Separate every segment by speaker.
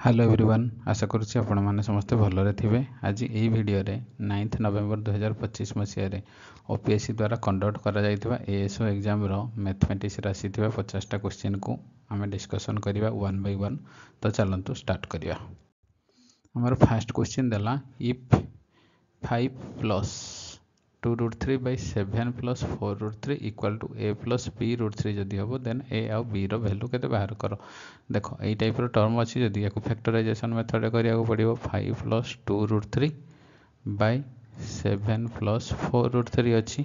Speaker 1: Hello everyone आशा करुच्ची आपण मैंने समस्ते भलरे थे। आज यही वीडियो 9 नवेम्बर 2025 मसीह ओपीएससी द्वारा कंडक्ट करा एएसओ एग्जाम मैथमेटिक्स आसी 50टा क्वेश्चन को आम डिस्कसन करवा वन बाय वन। तो चलतु स्टार्ट करवा। हमार फास्ट क्वेश्चन देला if 5 plus 2√3/7 plus 4√3 equal to a plus b√3 जदि हम देन a आउ b वैल्यू के बाहर कर। देख यही टाइप टर्म अच्छी जदि या फैक्टराइजेशन मेथड करा पड़ो 5 प्लस 2√3/7 प्लस 4√3 अच्छी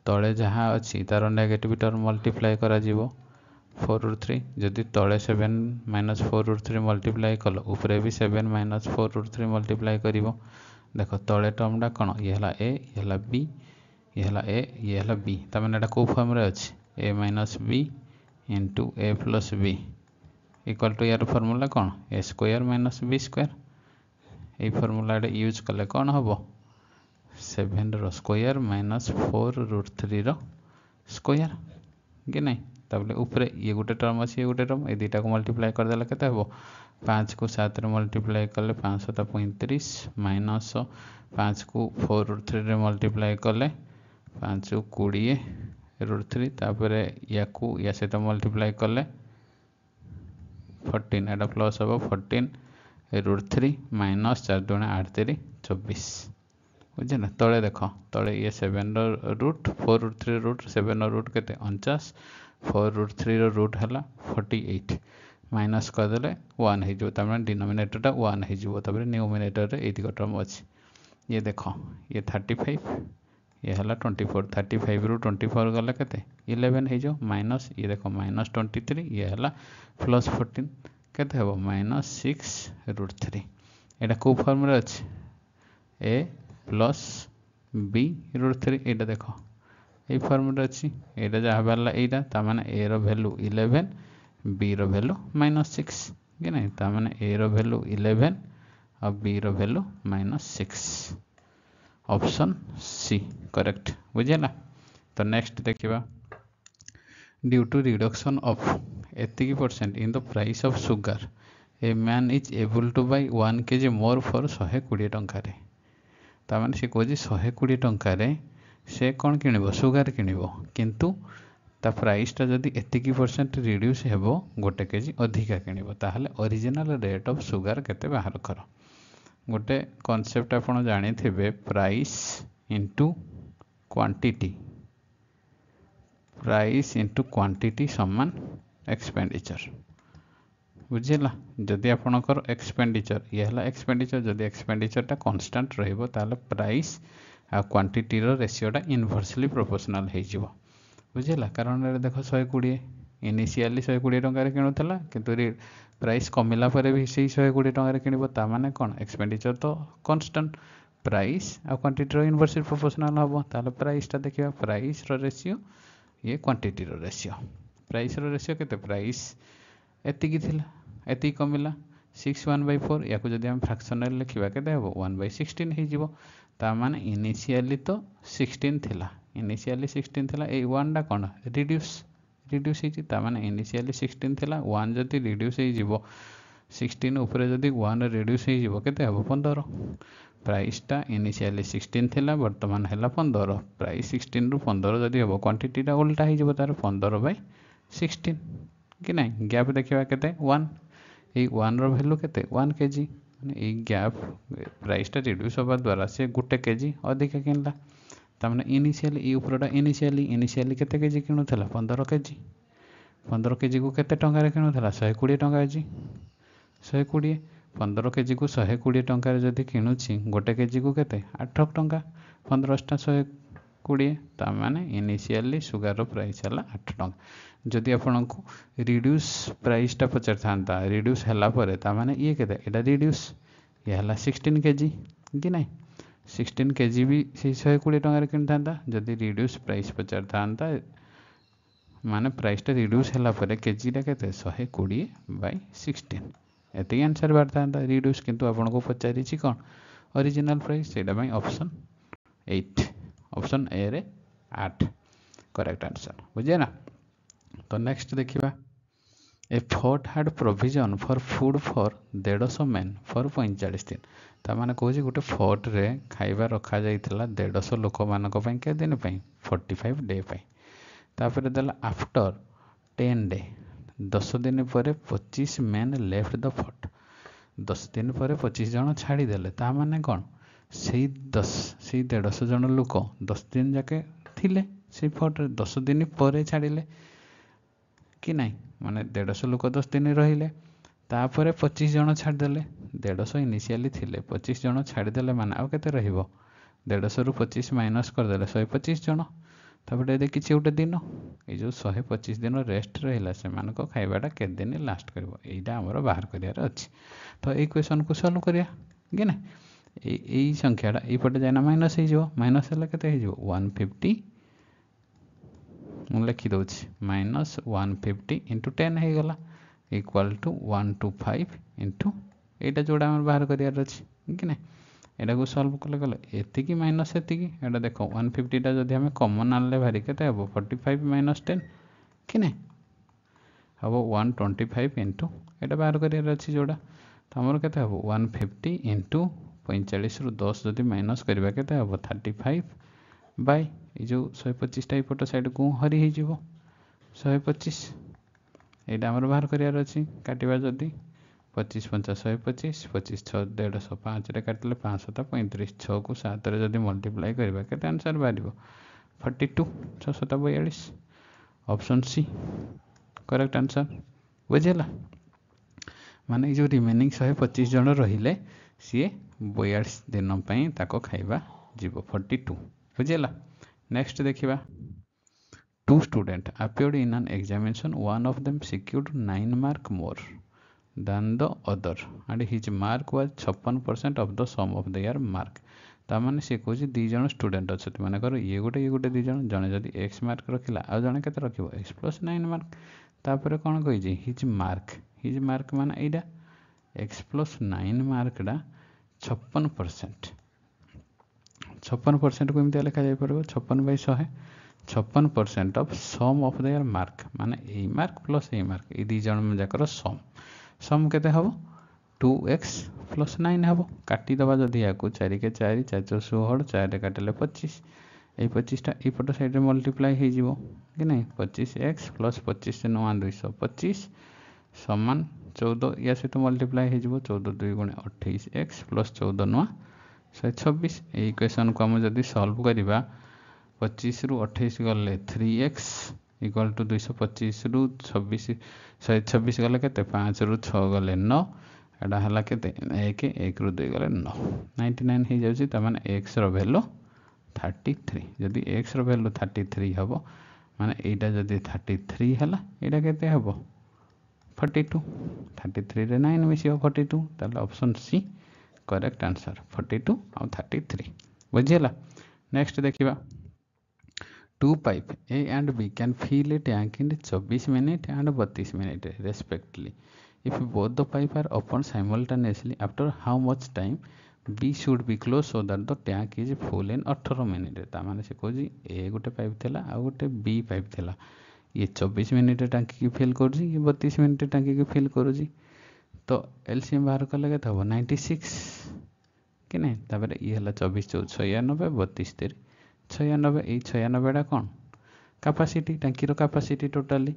Speaker 1: तले जहाँ अच्छी तार नेगेटिव टर्म मल्टीप्लाई करा 4√3 जदि तले 7 माइनस 4√3 मल्टीप्लाई कल उपरे भी 7 माइनस 4√3 मल्टीप्लाई कर। देख तले टर्मटा कौन ये है ए ये है बी ये है ए ये है बी तमें कौ फर्म अच्छे A minus B into A plus B equal to यार फर्मूला कौन A square minus B square. ये फर्मूला यूज कले कौन हम 7 रो स्क्वायर माइनस 4√3 स्क्वायर कि नहीं। तब ऊपर ये गोटे टर्म अच्छे ये गोटे टर्म ये दुटा को मल्टीप्लाई करदे के 5 को 7 मल्टीप्लाई कले 5 7 35 माइनस 5 को 4√3 मल्टीप्लाई कले 5 को 20√3 तापर या सहित मल्टीप्लाई कले 14 एटा प्लस हम 14√3 माइनस 4 दूना 8 3 24 बुझे ना। तले देख तले ये 7 रूट 4√3 रूट 7 रूट के 49 4√3 रूट है 48 माइनस करदे 1 हो तमें डिनोमिनेटर 1 हो न्यूमिनेटर ये टर्म अच्छी ये देख ये 35 ये है 24 35 रू 24 गला के 11 हो माइनस ये देख माइनस 23 ये है प्लस 14 के माइनस 6√3 यहाँ कौ फर्म अच्छे ए प्लस b√3 यहाँ देख ये फर्म अच्छी यहाँ जहाँ बाहर यहाँ ताने ए रैल्यू 11 बी रैल्यू -6 कि नहीं ताने ए रैल्यू 11 और B value -6 option C correct बुझेगा। तो नेक्स्ट देखा ड्यू टू रिडक्शन ऑफ एतिकी % in the price of sugar a man is able to buy 1 kg more for 120 टंका ताने सी कहे 120 टंका से कौन किणव सुगर किणव किंतु ता प्राइसटा जदि एतिकी % रिड्यूस हेबो 1 kg अधिका किणव ताहले ओरिजिनल रेट ऑफ सुगर केते बाहर कर। गोटे कॉन्सेप्ट आपन जानी थे price into quantity price into quantity समान एक्सपेंडिचर बुझेगा। जदि आपणकर एक्सपेंडिचर ये है एक्सपेंडिचर जदि एक्सपेंडिचरटा कांस्टेंट रहिबो ताहले प्राइस आ क्वांटिटी रो रेशियोटा इनवर्सली प्रोपोर्शनल हो बुझेगा। कारण ये देख 120 इनिशियली 120 टंका किणुला किंतु प्राइस कमिला पर भी से 120 टंका किणव ताने कौन एक्सपेंडिचर तो कांस्टेंट प्राइस आ क्वांटिटी रो इनवर्सली प्रोपोर्शनल हम ताहले प्राइसटा देखिबा प्राइस रो रेशियो ये क्वांटिटी रो रेशियो प्राइस रो रेशियो केते प्राइस एतिकी थिला एतिकी कमिला 6/1/4 या को जदि हम फ्रैक्शनल लिखिबा केते हेबो 1/16 हो ताने इनिशियली तो 16 थिला इनिशियली 16 थिला ए 1 टा कोन रिड्यूस होने इनिशियली 16 थिला 1 जदि रिड्यूस हो 16 उपरे जदि 1 रिड्यूस हो केते हम 15 प्राइसटा इनिशियली 16 थिला वर्तमान है 15 प्राइस 16 रू 15 जदि हम क्वांटिटीटा उल्टा हो तार 15/16 कि नहीं। गैप देखा के 1 ये 1 वैल्यू के 1 kg ये गैप प्राइसटा रिड्यूस होगा द्वारा से 1 kg अधिक किनला तामने इनिशियली ये उपरटा इनिशियली केते केजी किणुला 15 kg 15 kg को केते टंका किणुला 120 टंका जी 120 15 kg को 120 टंका जदि किणुची 1 kg को केते 8 टंका 15टा 120 ताने इनिशियली सुगर प्राइस है 8 टंका। जदि आपन को रिड्यूस प्राइसटा पचार था रिड्यूस है ताने ये केते एटा रिड्यूस ये है 16 kg कि नहीं 16 kg भी से 120 टंका कि था जदि रिड्यूस प्राइस पचार था माने प्राइसटा रिड्यूस है केजीटा के 120/16 एति आंसर बाहर था रिड्यूस किंतु आपन को पचारि कौन ओरिजिनल प्राइस से ऑप्शन 8 ऑप्शन ए रे 8 करेक्ट आंसर बुझे ना। तो नेक्स्ट देखिबा a fort had provision for food for 150 men for 45 दिन ताने कौच गोटे फोर्ट रे खाइबा रखा जाइथिला 150 लोक मानक पई के दिन पई 45 डे पई तापर देला आफ्टर 10 डे 10 दिन पर 25 मेन लेफ्ट द फोर्ट 10 दिन पर 25 जन छाड़ीदेले ता माने कौन से 150 जन लोक 10 दिन जाके थिले से फोर्ट 10 दिन पर छाड़िले कि नहीं माने 150 लोक 10 दिन रहिले तापर 25 जन छाड़देले 150 इनिशियली थिले 25 जन छाड़देले माने आउ केते रहिबो 150 रु 25 माइनस करदेले 125 जन तापर ये किसी गोटे दिन ये जो 125 दिन रेस्ट रहा से खाइबाटा के दिन लास्ट कर आमर बाहर करार अच्छी तो ये क्वेश्चन को सॉल्व करिया कि ना यही संख्याटा यपटे जाना माइनस हो माइनस है के 150 मुझे लिखिदे माइनस 150 इंटू 10 हो गला इक्वाल टू 125 इंटू यहाँ जोड़ा बाहर करार अच्छी कि ना एटा को सॉल्व कले कले एतिकी माइनस एतिकी एटा देखो 150 टा जदि हमें कॉमन आनले भारी केते हबो 45 माइनस 10 कि नहीं हबो 125 इंटू एटा बाहर करियार अछि जोड़ा तो हमर केते हबो 150 इंटू 45 रु 10 जदि माइनस करबा केते हबो 35 बाय ए जो 125 टा इपट साइड को हरि हे जिवो 125 एटा हमर बाहर करियार अछि काटिबा जदि 25 50 125 25 6 150 5 रे काटिले 5 7 35 6 को 7 रे जदि मल्टीप्लाई करबा केते आंसर बारिबो 42 6 7 42 ऑप्शन सी करेक्ट आंसर बुझिला माने जो रिमेनिंग 125 जन रहिले सी 42 दिन पई ताको खाइबा जीवो 42 बुझिला नेक्स्ट देखिबा two students appeared in an examination one of them secured 9 mark more than the other and his mark was 56% of the sum of their mark तामाने से कहूँ दी जन स्टूडेंट अच्छा मानकर ये गोटे दी जन जड़े जदि एक्स मार्क रखिला आ जड़े के रखिबो एक्स प्लस 9 मार्क तापर कौन कही हिज मार्क माने एटा एक्स प्लस 9 मार्कटा 56% 56% को एमती लिखा जाई परबो 56/100 56% of sum of their mark माने A mark plus A mark ए दी जन जाकर सम केते हबो 2x प्लस 9 हबो काटी दबा जदि याकू 4 के 4 4 4 16 4 रे काटले 25 ए 25 टा ए पट साइड रे मल्टीप्लाई हे जिवो कि नहीं 25x प्लस 25 से 9 225 समान 14 या से तो मल्टीप्लाई हे जिवो 14 2 गुणे 28x प्लस 14 9 126 ए इक्वेशन को हम जदि सॉल्व करिबा 25 रु 28 गले 3x इक्वल टू 225 रु 26 126 गले के 5 रु 6 गले 9 एटा हला के 1 1 रु 2 गले 9 99 हे जाउची त माने x रो वैल्यू 33 जदि x रो वैल्यू 33 हबो माने एटा जदि 33 हला एटा केते हबो 42 33 रे 9 मिसियो 42 ताले ऑप्शन सी करेक्ट आंसर 42 और 33 बुझियला नेक्स्ट देखिबा two pipe A and B can fill a tank in 24 minutes and 32 minutes respectively. If both the pipe are open simultaneously, after how much time B should be closed so that the tank is full in 18 minutes? तामाने से Cozi A गोटे pipe थिला आ गोटे B pipe थिला ये 24 minute टांकी की fill करूजी ये 32 minute टांकी की फिल करूजी तो एलसीएम बाहर कले के थबो 96 कि नहीं तापर ये हला 24 14 96 32 3 96 এই 96টা कौन कैपेसिटी टांकीर कैपेसिटी टोटाली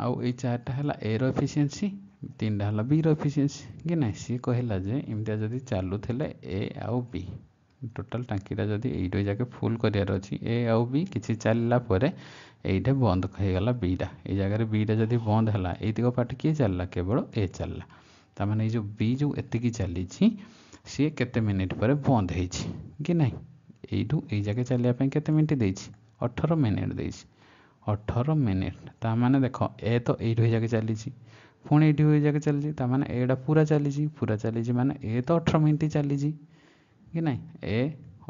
Speaker 1: आउ এই चारटा हला ए रो एफिशिएंसी तीनटा हला बी रो एफिशिएंसी कि नहीं सी कहला जे इमतिया जदी चालू थिले ए आउ बी टोटल टांकीटा जदी एइडो जाके फुल करियार अछि ए आउ बी किछि चालला परे एइठे बंद कहि गला बीटा ए जगह रे बीटा जदी बंद हला एतिको पार्ट के चलला केवल ए चलला त माने जो बी जो एतिकी चली छी सी केते मिनिट परे बंद हेछि कि नहीं एइठू ए जगह चलिया पे केते मिनिट देछि 18 मिनिट देछि 18 मिनिट ता माने देखो ए तो एइठू जगह चली छी पुणी एइठू जगह चली छी ता माने एडा पूरा चली छी माने ए तो 18 मिनिट चली छी कि नहीं ए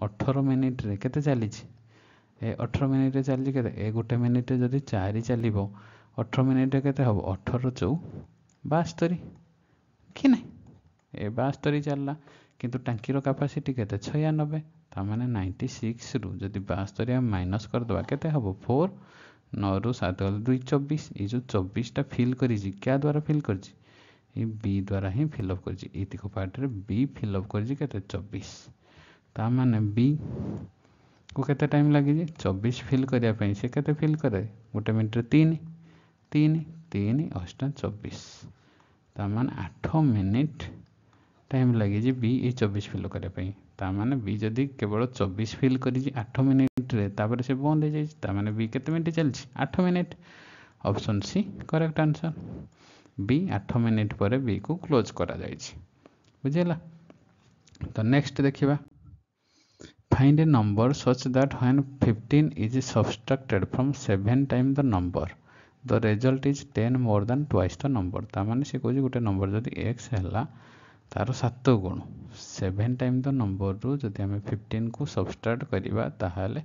Speaker 1: 18 मिनिट रे केते चली छी ए 18 मिनिट रे चली केते ए गोटे मिनिट रे जदी 4 चलीबो 18 मिनिट रे केते हबो 18 4 72 कि नहीं ए 72 चलला किंतु टांकी रो कैपेसिटी केते 96 ता माने 96 रु जदी 72 हम माइनस कर दबा केते हबो 4 नौ रु 7 गले 2 24 ये जो 24टा फिल कर क्या द्वारा फिल कर बी द्वारा ही फिलअप कर पार्ट रे बी फिलअप कर 24 ता माने बी को केते टाइम लगे 24 फिल करने से केते फिल करे 1 मिनट 3 3 3 8 24 ता माने 8 मिनिट टाइम लगे बी ये 24 फिल करने ता माने बी जदि केवल 24 फिल कर 8 मिनिट रे तापर से बंद हो जाए माने बी केते मिनिट चलछि 8 minute option C correct answer B 8 minute पर बी को क्लोज करा जाइछि बुझिला। तो नेक्स्ट देखिबा find a number such that when 15 is subtracted from 7 times the number the result is 10 more than twice the number ता माने से कहूँ गोटे नंबर जदि x है तार 7 गुण 7 टाइम द नंबर रु जदि आम 15 को सबस्ट्राक्ट करवा ताहले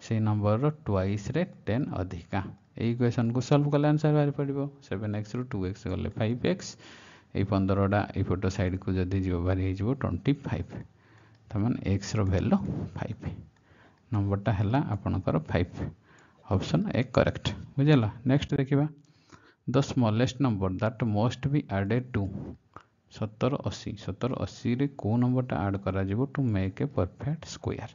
Speaker 1: से नंबर रो ट्वाइस रे 10 अधिका यही क्वेश्चन को सॉल्व कले आंसर बाहर पड़ो 7x रु 2x गले 5x ये 15टा एपट साइड को जदि जीव बाहरी हो 25 तमाने एक्स रो वैल्यू 5 नंबरटा है आपणकर 5 ऑप्शन ए करेक्ट बुझेला। नेक्स्ट देखिबा the smallest number that must be added to 70 80 70 80 रे को नंबरटा ऐड करा जिवो to make a perfect square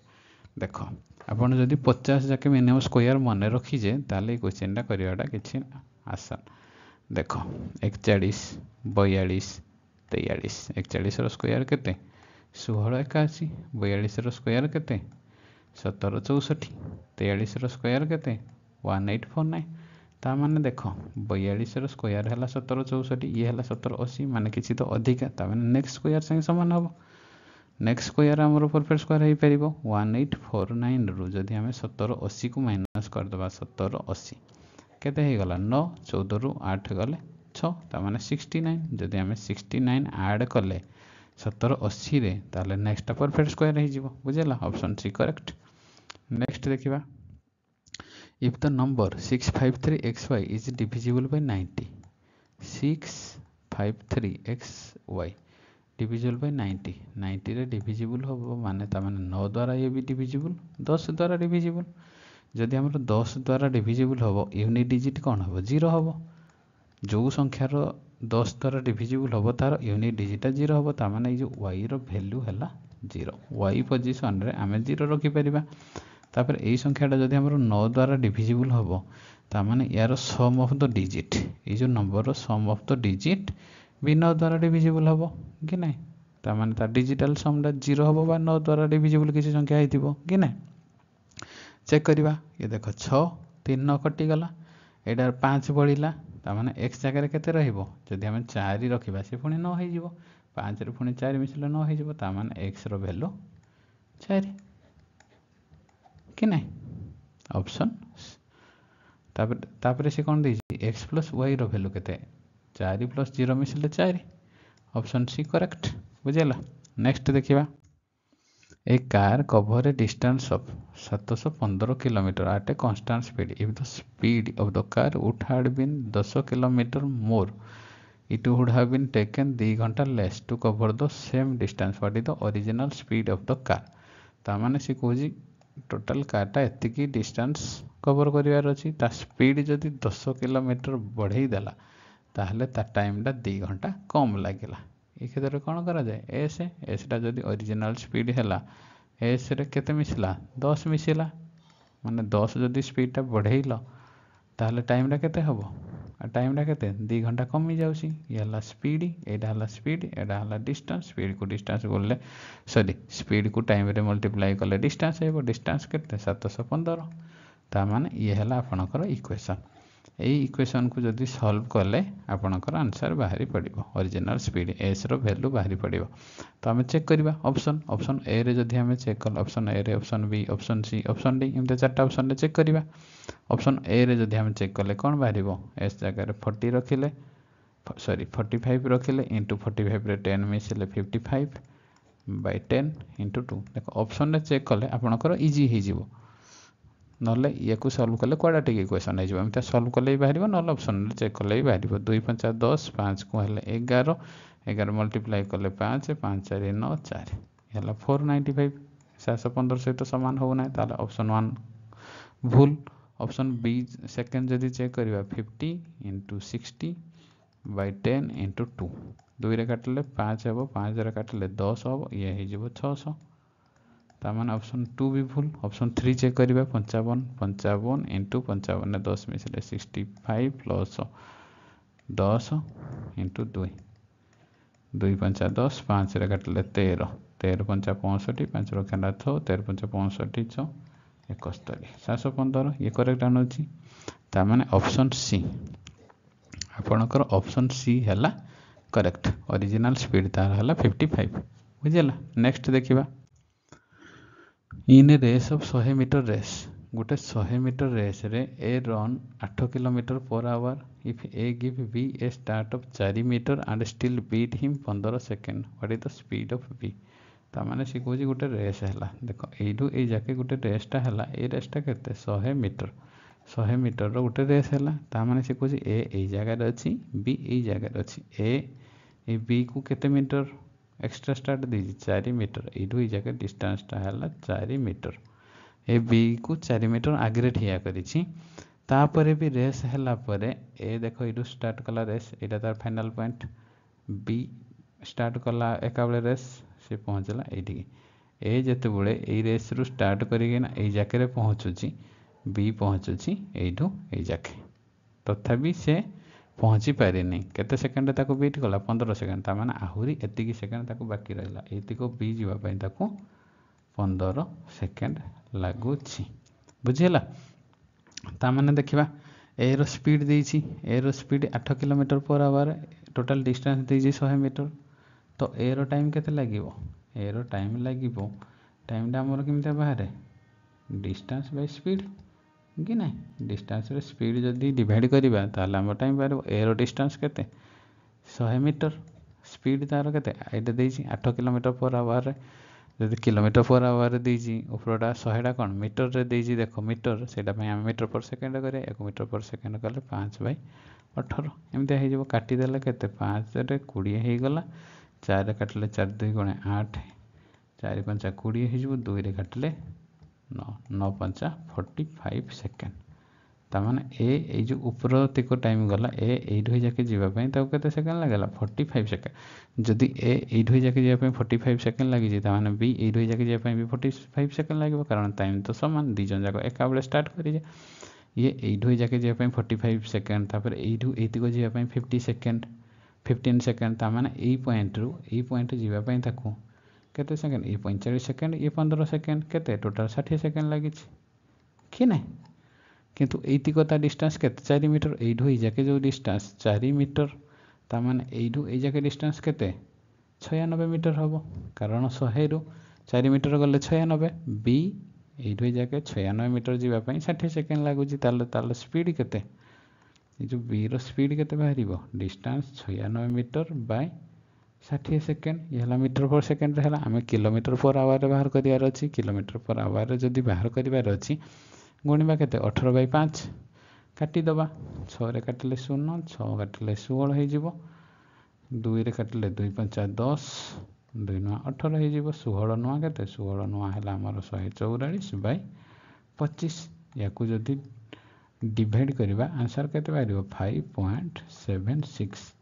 Speaker 1: देखो आपण जदि 50 जाके मिनिमम स्क्वायर मन रखीजे ताले क्वेश्चनटा करिवाटा किछि आसान देखो 41 42 43 41 रो स्क्वायर केते 16 81 42 रो स्क्वायर केते 17 64 43 रो स्क्वायर केते 1849 ता माने देखो 42 रो स्क्वायर हला 17 64 ये हला 17 80 माने किछि तो अधिका ता माने नेक्स्ट स्क्वायर संग समान हबो नेक्स्ट स्क्वायर हमरो परफेक्ट स्क्वायर हे परिबो 1849 रु जदि हमें 17 80 को माइनस कर दबा 17 80 केते हे गला 9 14 रु 8 गले 6 ता माने 69 जदि हमें 69 ऐड कले 70 80 रे ताले नेक्स्ट परफेक्ट स्क्वायर हे जीवो बुझेला ऑप्शन सी करेक्ट। नेक्स्ट देखिबा if the number 653xy is divisible by 90 653xy divisible by 90 90 रे डिविजिबल हो माने ता माने 9 द्वारा ये भी डिविजिबल 10 द्वारा डिविजिबल जदि हमर 10 द्वारा डिविजिबल हो यूनिट डिजिट कौन हो 0 हो जो संख्यार 10 द्वारा डिविजिबल हम तार यूनिट डिजिटा 0 हम ता माने जो y रो वैल्यू है 0 y पोजिशन रे आमे 0 रखि परिबा तापर एई संख्याटा जदि हमर 9 द्वारा डिविजिबल हम ता माने यार सम ऑफ द डिजिट ये जो नंबर रो सम ऑफ द डिजिट भी 9 द्वारा डिविजिबल हम कि नहीं ता माने ता डिजिटल समटा 0 हम बा 9 द्वारा डिविजिबल किसी संख्या हेतिबो कि नहीं चेक करिबा ये देखो 6 3 9 कटि गला एडार 5 बढ़िला ता माने x जगह केते रहिबो जदि हम 4 रखिबा से पुनी 9 हे जिवो 5 रे पुनी 4 मिसले 9 हे जिवो ता माने x रो वैल्यू 4 कि नहीं ऑप्शन तापर से कोन देछि x + y रो वैल्यू केते 4 + 0 मिसले 4 ऑप्शन सी करेक्ट बुझेला। नेक्स्ट देखिबा A car cover a distance of 715 km at a constant speed. If the speed of the car would have been 10 km more, it would have been taken 2 घंटा less to cover the same distance. What is the original speed of the car? ता माने से कहूँ total कारटा एतिकी distance cover करिवार अछि ता speed जदि 10 kilometre बढ़ई देला ताहले ता टाइमटा 2 घंटा कम लागेला ये क्षेत्र में कौन करा जाए एस टा जदि ओरिजिनल स्पीड है एस रे केते मिसला 10 मिसला माने 10 जदि स्पीडटा बढ़ेल ताहले टाइमटा केते हबो टाइमटा केते 2 घंटा कमी जाउसी ये हला स्पीड एडा हला स्पीड एडा हला डिस्टेंस स्पीड को डिस्टेंस बोलले सॉरी स्पीड को टाइम रे मल्टीप्लाई करले डिस्टेंस हेबो डिस्टेंस केते 715 ता माने ये हला आपनकर इक्वेशन यही इक्वेशन को जदि सॉल्व कले आपनकर आंसर बाहरी पड़िबो ओरिजिनल स्पीड एस रो वैल्यू बाहरी पड़िबो तो हमें चेक करबा ऑप्शन ए रे जदि हमें चेक कल ऑप्शन ए रे option B option C option D एमते चारटा ऑप्शन रे चेक करबा ऑप्शन ए रे जदि हमें चेक कले कोन बाहरिबो एस जगह रे 40 रखिले सॉरी 45 रखिले इनटू 45 रे 10 मिसले 55 बाय 10 इनटू 2 देखो ऑप्शन रे चेक कले आपनकर इजी हे जिवो नले ये को सॉल्व कले क्वाड्रेटिक इक्वेशन है एमता सॉल्व कले बाहरिबो नले ऑप्शन रे चेक कले बाहरिबो 2 5 10 5 को हले 11 11 मल्टीप्लाई कले 5 5 4 9 4 हला 495 715 सहित समान हो ना ताले ऑप्शन 1 भूल ऑप्शन बी सेकेंड जदि चेक करवा 50 इंटू 60 बाय 10 इंटू 2 2 रे काटिले 5 हे 5 रे काटिले 10 हम ये हो 600 तामान ऑप्शन 2 भी भूल ऑप्शन 3 चेक करवा 55 55 इंटू 55 10 मिसले 65 प्लस 10 इंटू 2 2 5 10 5 रे काटिले 13 13 5 65 5 रखा 6 13 5 65 6 71 715 ये करेक्ट आनुची तामाने ऑप्शन सी आपणकर ऑप्शन सी हैला करेक्ट ओरिजिनल स्पीड तार हैला 55 बुझेला। नेक्स्ट देखिबा in race of 100 metre race गोटे 100 मीटर रेस रे A run 8 kilometre per hour if A give B a start of 4 metre and still beat him 15 second what is the speed of B तामाने सी कहूँ गोटे race है देख you ये जाके गोटे रेसटा है ये रेसटा के 100 मीटर 100 मीटर गोटे रेस है तामाने सी कहूँ ए जगार अच्छी बी ये जगार अच्छी ए बी को केते मीटर एक्स्ट्रा स्टार्ट दीजिए 4 मीटर यू जगह डिस्टेंसटा है 4 मीटर ए बी को 4 मीटर आगे ठिया कर भी रेस है ए देख यू स्टार्ट कला रेस यहाँ तार फाइनाल पॉइंट बी स्टार्ट कला एका बेले रेस से पहुँचला ये ए जिते बड़े ये रेस रु स्टार्ट करना जाके पहुँचुची बी पहुँचुची यू ये जाके तथापि से पहुँची पारे नहीं केते सेकेंड ताको बीट कला 15 सेकेंड तामाने आहुरी एतिकी सेकेंड ताको बाकी रहिला एतिको बी जीवा पई ताको 15 सेकेंड लागुची बुझिला। तामाने देखिबा ए रो स्पीड देइछि ए रो speed 8 kilometre per hour total distance देइछि 100 मीटर तो ए रो टाइम केते लागिवो ए रो टाइम लागिवो टाइमटा हमर केमते बाहरे डिस्टेंस बाय स्पीड कि ना डिस्टेंस रे स्पीड जदि डिवाइड करबा ताले हम टाइम बाहर ए रो डिस्टेंस केते 100 मीटर स्पीड तार केते एटा देइछि 8 किलोमीटर पर आवर जदि kilometre per our देइछि ऊपरटा 100टा cone metre रे देइछि देखो मीटर सेटा पय हम मीटर पर सेकंड करे 1 मीटर पर सेकंड कले 5/18 एमते हे जबो काटी देले केते 5 रे 20 हे गला 4 रे काटले 4 2 गुणे 8 4 5 20 हे जबो 2 रे काटले 9 9 5 45 सेकेंड तामाने ए जो ऊपर तक टाइम गला एठू जाके जीवाई केते सेकेंड लगेगा 45 सेकेंड जदि एठू जाके जीवाई 45 सेकेंड लगी तामाने बी एठू जाके जीवाई भी 45 सेकेंड लगे कारण टाइम तो सामान दीज जाक एका बेले स्टार्ट करें ये एठू जाके जीवाई 45 सेकेंड तापर एठू एतिक जीवाई 50 सेकेंड 15 सेकेंड तामाने ए पॉइंट रु ए पॉइंट जीवाई ताकू केते सेकेंड ये 45 सेकेंड ये 15 सेकेंड केते टोटल 60 सेकेंड लगी कि ना किंतु एतिकता डिस्टेंस केते 4 मीटर एठू जाके जो डिस्टेंस 4 मीटर तामाने एठू ए जाके डिस्टेंस केते 96 मीटर हम कारण 100 रु 4 मीटर गले 96 बी एठू जाके 96 मीटर जीवाई 60 सेकेंड लगुच ताले स्पीड केते जो बी रो स्पीड केते बाहरिबो डिस्टेंस 96 मीटर बाय 60 सेकेंड ये मीटर पर सेकेंड है आम किलोमीटर पर आवर बाहर करार अच्छी किलोमीटर पर आवर जदि बाहर करार अच्छी गुणवा के 18/5 काटिदबा 6 रे काटिले 0 6 काटिले 16 हो 2 रे काटिले 2 5 10 2 नुआ 18 हो 16 नुआ के 16 नुआ है आमर 144/25 या जदि डिवाइड करवा आंसर केते बाहरिबो 5.76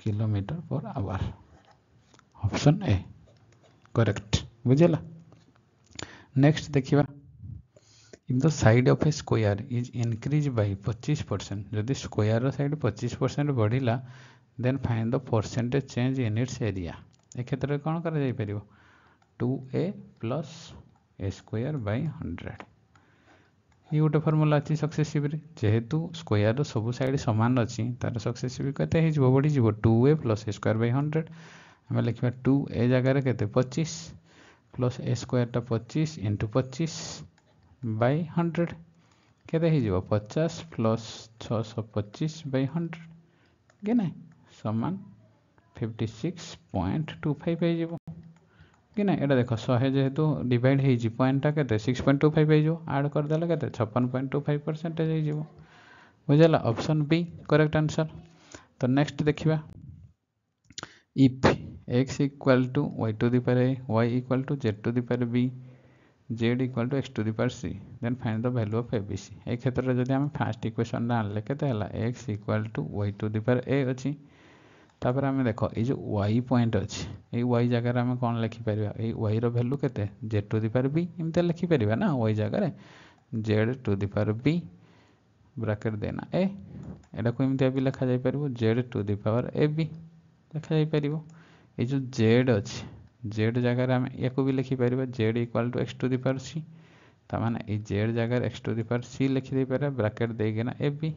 Speaker 1: kilometre per hour option A correct बुझेला। नेक्स्ट देखिबा if the side of a square is increase by 25% जदि स्क्वायर रो साइड 25% बढ़िला then find the percentage change in its area ए क्षेत्र में कौन करा जाई परिबो 2a plus a square by 100 ये गोटे फॉर्मूला अच्छी सक्सेसिव जेहेतु स्क्वायर रो सब साइड समान अच्छी तार सक्सेसिव केते हे जबो बढ़ी जबो 2a plus a square by 100 हमें लिखा 2a जगह केते 25 प्लस a स्क्वायर टा 25 इंटू 25 बाय 100 केते हे जबो 50 प्लस 625 बाय 100 के ना समान 56.25 हे जबो कि ना एटा देखो 100 जेहेतु डिवाइड हे जी पॉइंटटा केते 6.25 हे जो ऐड कर देला केते 56.25% हे जबो बुझला ऑप्शन बी करेक्ट आंसर। तो नेक्स्ट देखिबा if x equal to y to the power a y equal to z to the power b Z equal to X to the power C then find the value of A B C. ए क्षेत्र में जब आम first equation आनले के X equal to Y to the power A अच्छी तापर आम देख ये जो वाई पॉइंट अच्छी ये वाई जगार आम कौन लिखिपर ये वाई रैल्यू के Z to the power B एमती लिखिपर ना वाई जगार Z to the power B bracket देना ए एटा को एमती भी लिखा जापर Z to the power A B लिखा जापर ये जो जेड अच्छी जेड जगार आम या भी लिखिपर Z equal to X to the power C ताने ये जेड जगार X to the power C लिखिदे ब्राकेट देना ए बी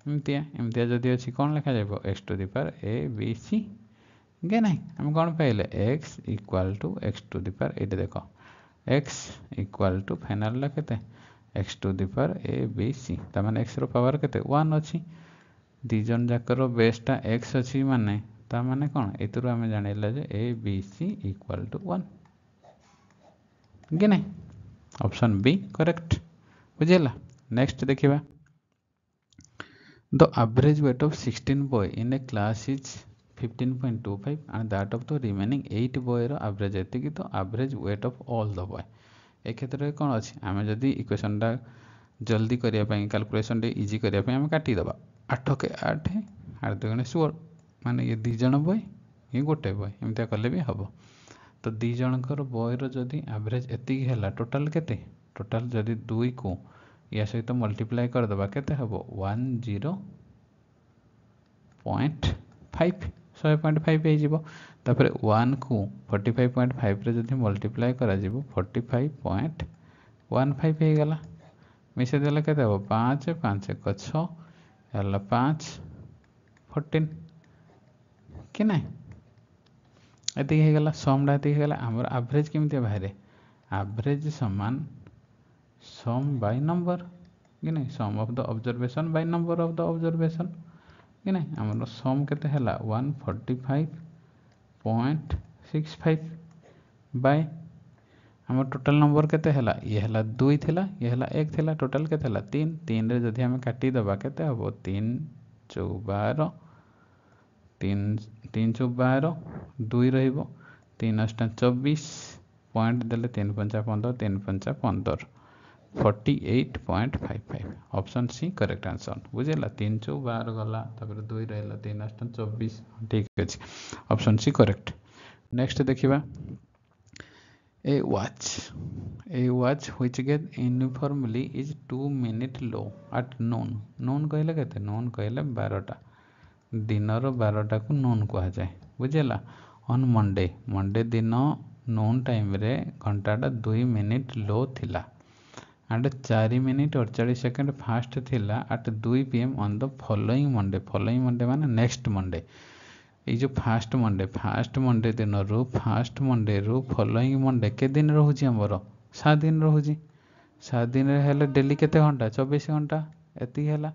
Speaker 1: एमतिया जदि अच्छी कौन लिखा जाए X to the power A B C गे ना आम कौन पाइले X equal to X to the power ये देख एक्स इक्वाल टू फाइनाल के X to the power A B C ताने एक्स रो पावर के 1 अच्छी दीजन जाकर बेसटा एक्स अच्छी माने ताने कौन एतुरु आम जानिला जे A B C equal to 1 गे ना ऑप्शन बी करेक्ट बुझेला। नेक्स्ट देखिबा the average weight of 16 boy in a class is 15.25 and that of the remaining 8 boy रो average एतिकी तो average weight of all the boy ए क्षेत्र में कौन अच्छी आम जदि इक्वेशन टा जल्दी करने कैलकुलेशन टे इजी करने आम काटिदेवा 8 के 8 8 2 16 माने ये दी जन बॉय ये गोटे बॉय एमती कले भी हम तो दी जनकर बॉयर जदि एवरेज एति है टोटाल केते टोटाल जदि 2 को या सहित मल्टीप्लाई करदे के हम 10.5 100.5 तापर 1 को 45.5 रे जदि मल्टीप्लाई करा 45.15 हो गला मिसे देले के 5 5 1 6 हला 5 14 कि ना एति हो गला समडा एति हो गला हमर एवरेज केमते बाहरे एवरेज समान सम बाय नंबर कि नहीं sum of the observation by number of the observation कि नहीं हमर सम केते हला 145.65 बाय हमर टोटल नंबर केते हला ये हला 2 थिला ये हला 1 थिला टोटल केते हला 3 3 रे जदि हम काटी दबा केते हबो 3 4 12 3 3 4 12 2 रहिबो 3 8 24 पॉइंट देले 3 5 15 3 5 15 48.55 ऑप्शन सी करेक्ट आंसर बुझेला 3 4 12 गला तापर 2 रहला 3 8 24 ठीक अछि ऑप्शन सी करेक्ट। नेक्स्ट देखिबा a watch which get uniformly is 2 minute low at noon कहले केते noon कहले 12टा दिनर 12टा को noon कहा जाए बुझेला ऑन मंडे दिन noon टाइम रे घंटाटा 2 मिनिट लो थिला एंड 4 मिनिट 48 सेकंड फास्ट थिला at 2 PM on the following Monday माने नेक्स्ट मंडे ये जो फास्ट मंडे दिन रू फॉलोइंग मंडे के दिन रोचे आमर 7 दिन रोचे 7 दिन हेले डेली केते घंटा 24 घंटा एति हैला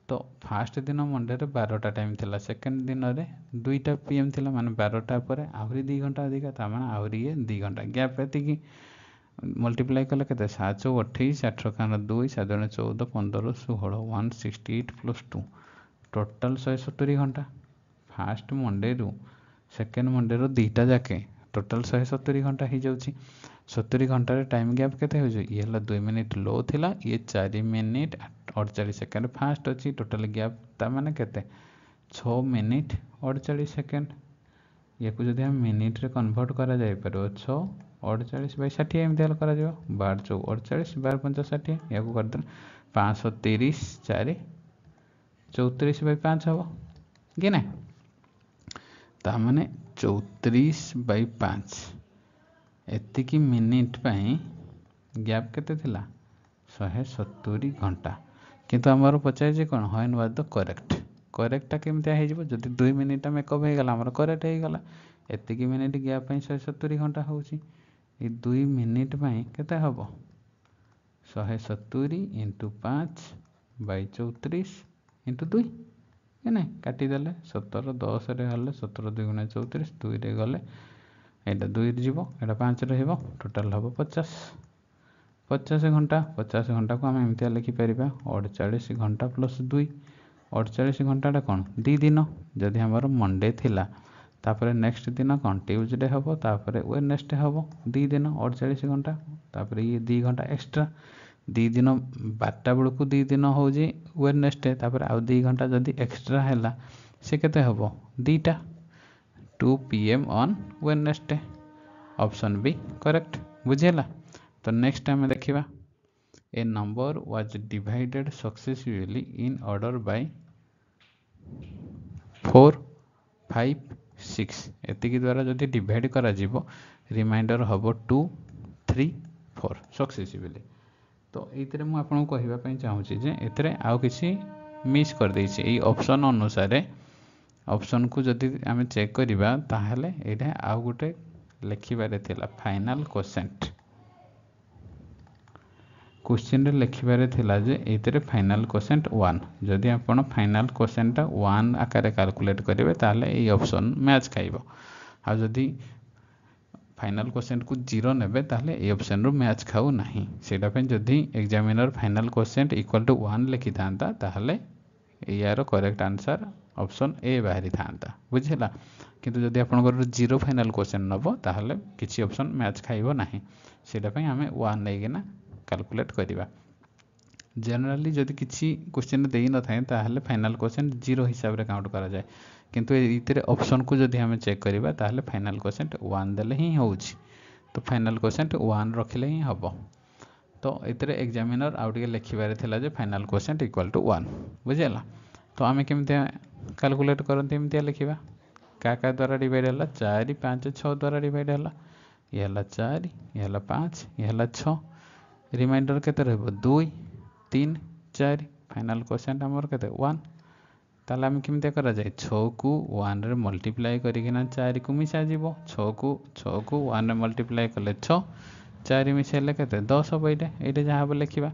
Speaker 1: तो फास्ट दिन मंडे रे 12टा टाइम थिला सेकंड दिन रे 2टा PM थिला माने 12टा पर आहुरी 2 घंटा अधिका ता माने आहुरी 2 घंटा गैप एति मल्टीप्लाई कले के 7 4 28 8 खान 2 7 14 15 16 168 प्लस 2 टोटाल 170 घंटा फास्ट मंडे रू सेकेंड मंडे रू 2टा जाके टोटाल 170 घंटा हो जाउची 70 घंटा टाइम गैप केते हो ये हला 2 मिनिट लो थिला ये 4 मिनिट 48 सेकंड फास्ट अच्छी टोटाल गैप ता माने केते 6 मिनिट 48 सेकंड ये को जदि हम मिनिट रे कन्वर्ट करा जाय परबो 6 48 बाई 60 एमती हल करा जाय 12 4 48 12 5 60 या को कर दे 530 4 34 बाई 5 हबो कि ना ता माने 34 बाई 5 एतिकी मिनिट पाई गैप केते थिला 170 घंटा किंतु हमर पचाय जे कोन व्हेन वाज द करेक्टटा केमते हे जबो जदि 2 मिनिट मेकअप हे गला हमर करेक्ट हे गला एतिकी मिनिट गैप पाई 170 घंटा होउची ए 2 मिनिट पाई केते हबो 170 * 5 बाई 34 * 2 के ना काटी देले 17 10 रे हले 17 2 * 34 2 रे गले एटा 2 रे जीवो एटा 5 रे हेबो टोटल हबो 50 घंटा को हम एमती लिखि परिबा 48 घंटा प्लस 2 48 घंटाटा कौन 2 दिन जदि हमार मंडे थिला तापर नेक्स्ट दिन कौन ट्यूजडे हम तापर वेडनेसडे हम 2 दिन 48 घंटा तापर ये 2 घंटा एक्सट्रा 2 दिन 12टा बेलू 2 दिन हूँ वेडनेसडे तापर आउ 2 घंटा जदि एक्सट्रा है से केते हम 2टा 2 PM on Wednesday option B correct बुझेला। तो नेक्स्ट टाइम देखिबा a number was divided successively in order by 4 5 6 एतिकी द्वारा जदि डिवाइड करा जीवो रिमाइंडर हम 2 3 4 सक्सेसिवली। तो ये मुझे आपको कहवाई चाहूँगी जे एतरे आउ किसी मिस कर देछि एई ऑप्शन अनुसार ऑप्शन को जदि आम चेक करवा ताहले एटा आउ गोटे लिखिबारे थिला फाइनल क्वेश्चन क्वेश्चन लिखिबारे थिला जे एतरे फाइनल क्वेश्चन 1 जदि आपण फाइनल क्वेश्चन टा 1 आकार कैलकुलेट करेंगे ताहले एई ऑप्शन मैच खाइबो आ जदि फाइनल क्वेश्चन को 0 नेबे ताहले ए ऑप्शन रो मैच खाऊ नाही सेटा पे जदि examiner final question equal to 1 लिखि थांता ताहले यार करेक्ट आंसर ऑप्शन ए बाहरी थांता बुझिला। किंतु जदि आपनकर 0 फाइनल क्वेश्चन नबो ताहले किछि ऑप्शन मैच खाइबो नाही सेटा पे हमें 1 लेकिना कैलकुलेट करिबा। जनरली जदि किछि क्वेश्चन देई न थाए ताहले फाइनल क्वेश्चन 0 हिसाब रे काउंट करा जाए किंतु इतरे ऑप्शन को जदि हमें चेक करिबा ताहले फाइनल क्वेश्चन 1 देले ही होउछि तो फाइनल क्वेश्चन 1 रखिले ही हबो। तो इतरे एग्जामिनर आउटे लिखिबारे थिला जे फाइनल क्वेश्चन इक्वल टू 1 बुझिला। तो आमे केमते कैलकुलेट करते एमतिया लिखिबा का द्वारा डिवाइड हला 4 5 6 द्वारा डिवाइड हला ये हला 4 ये हला 5 ये हला 6 रिमाइंडर केते रहबो 2 3 4 फाइनल क्वेश्चन हमर केते 1 ताले हम केमते करा जाय 6 को 1 रे मल्टीप्लाई करिकिना 4 को मिसा जीवो 6 को 1 रे मल्टीप्लाई करले 6 4 मिसेले केते 10 हो एटा एटा जहां लिखिबा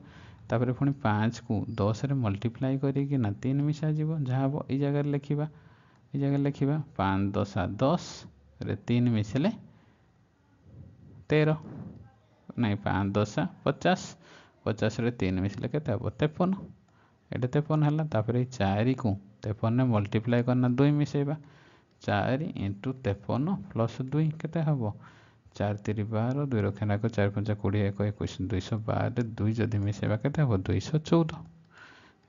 Speaker 1: तापर पुणी 5 को 10 रे मल्टीप्लाई करिकिना 3 मिसा जीवो जहां ए जगह लिखिबा 5 10 10 रे 3 मिसले 13 नहीं 5 10 50 50 रे 3 मिसले केते हबो 53 एटा 53 हला तापर 4 को 53 ने मल्टीप्लाई करना 2 मिसेबा 4 इंटू 53 प्लस 2 केते हबो 4 3 12 2 रखना को 4 5 20 1 21 212 2 जदि मिसेबा केते हबो 214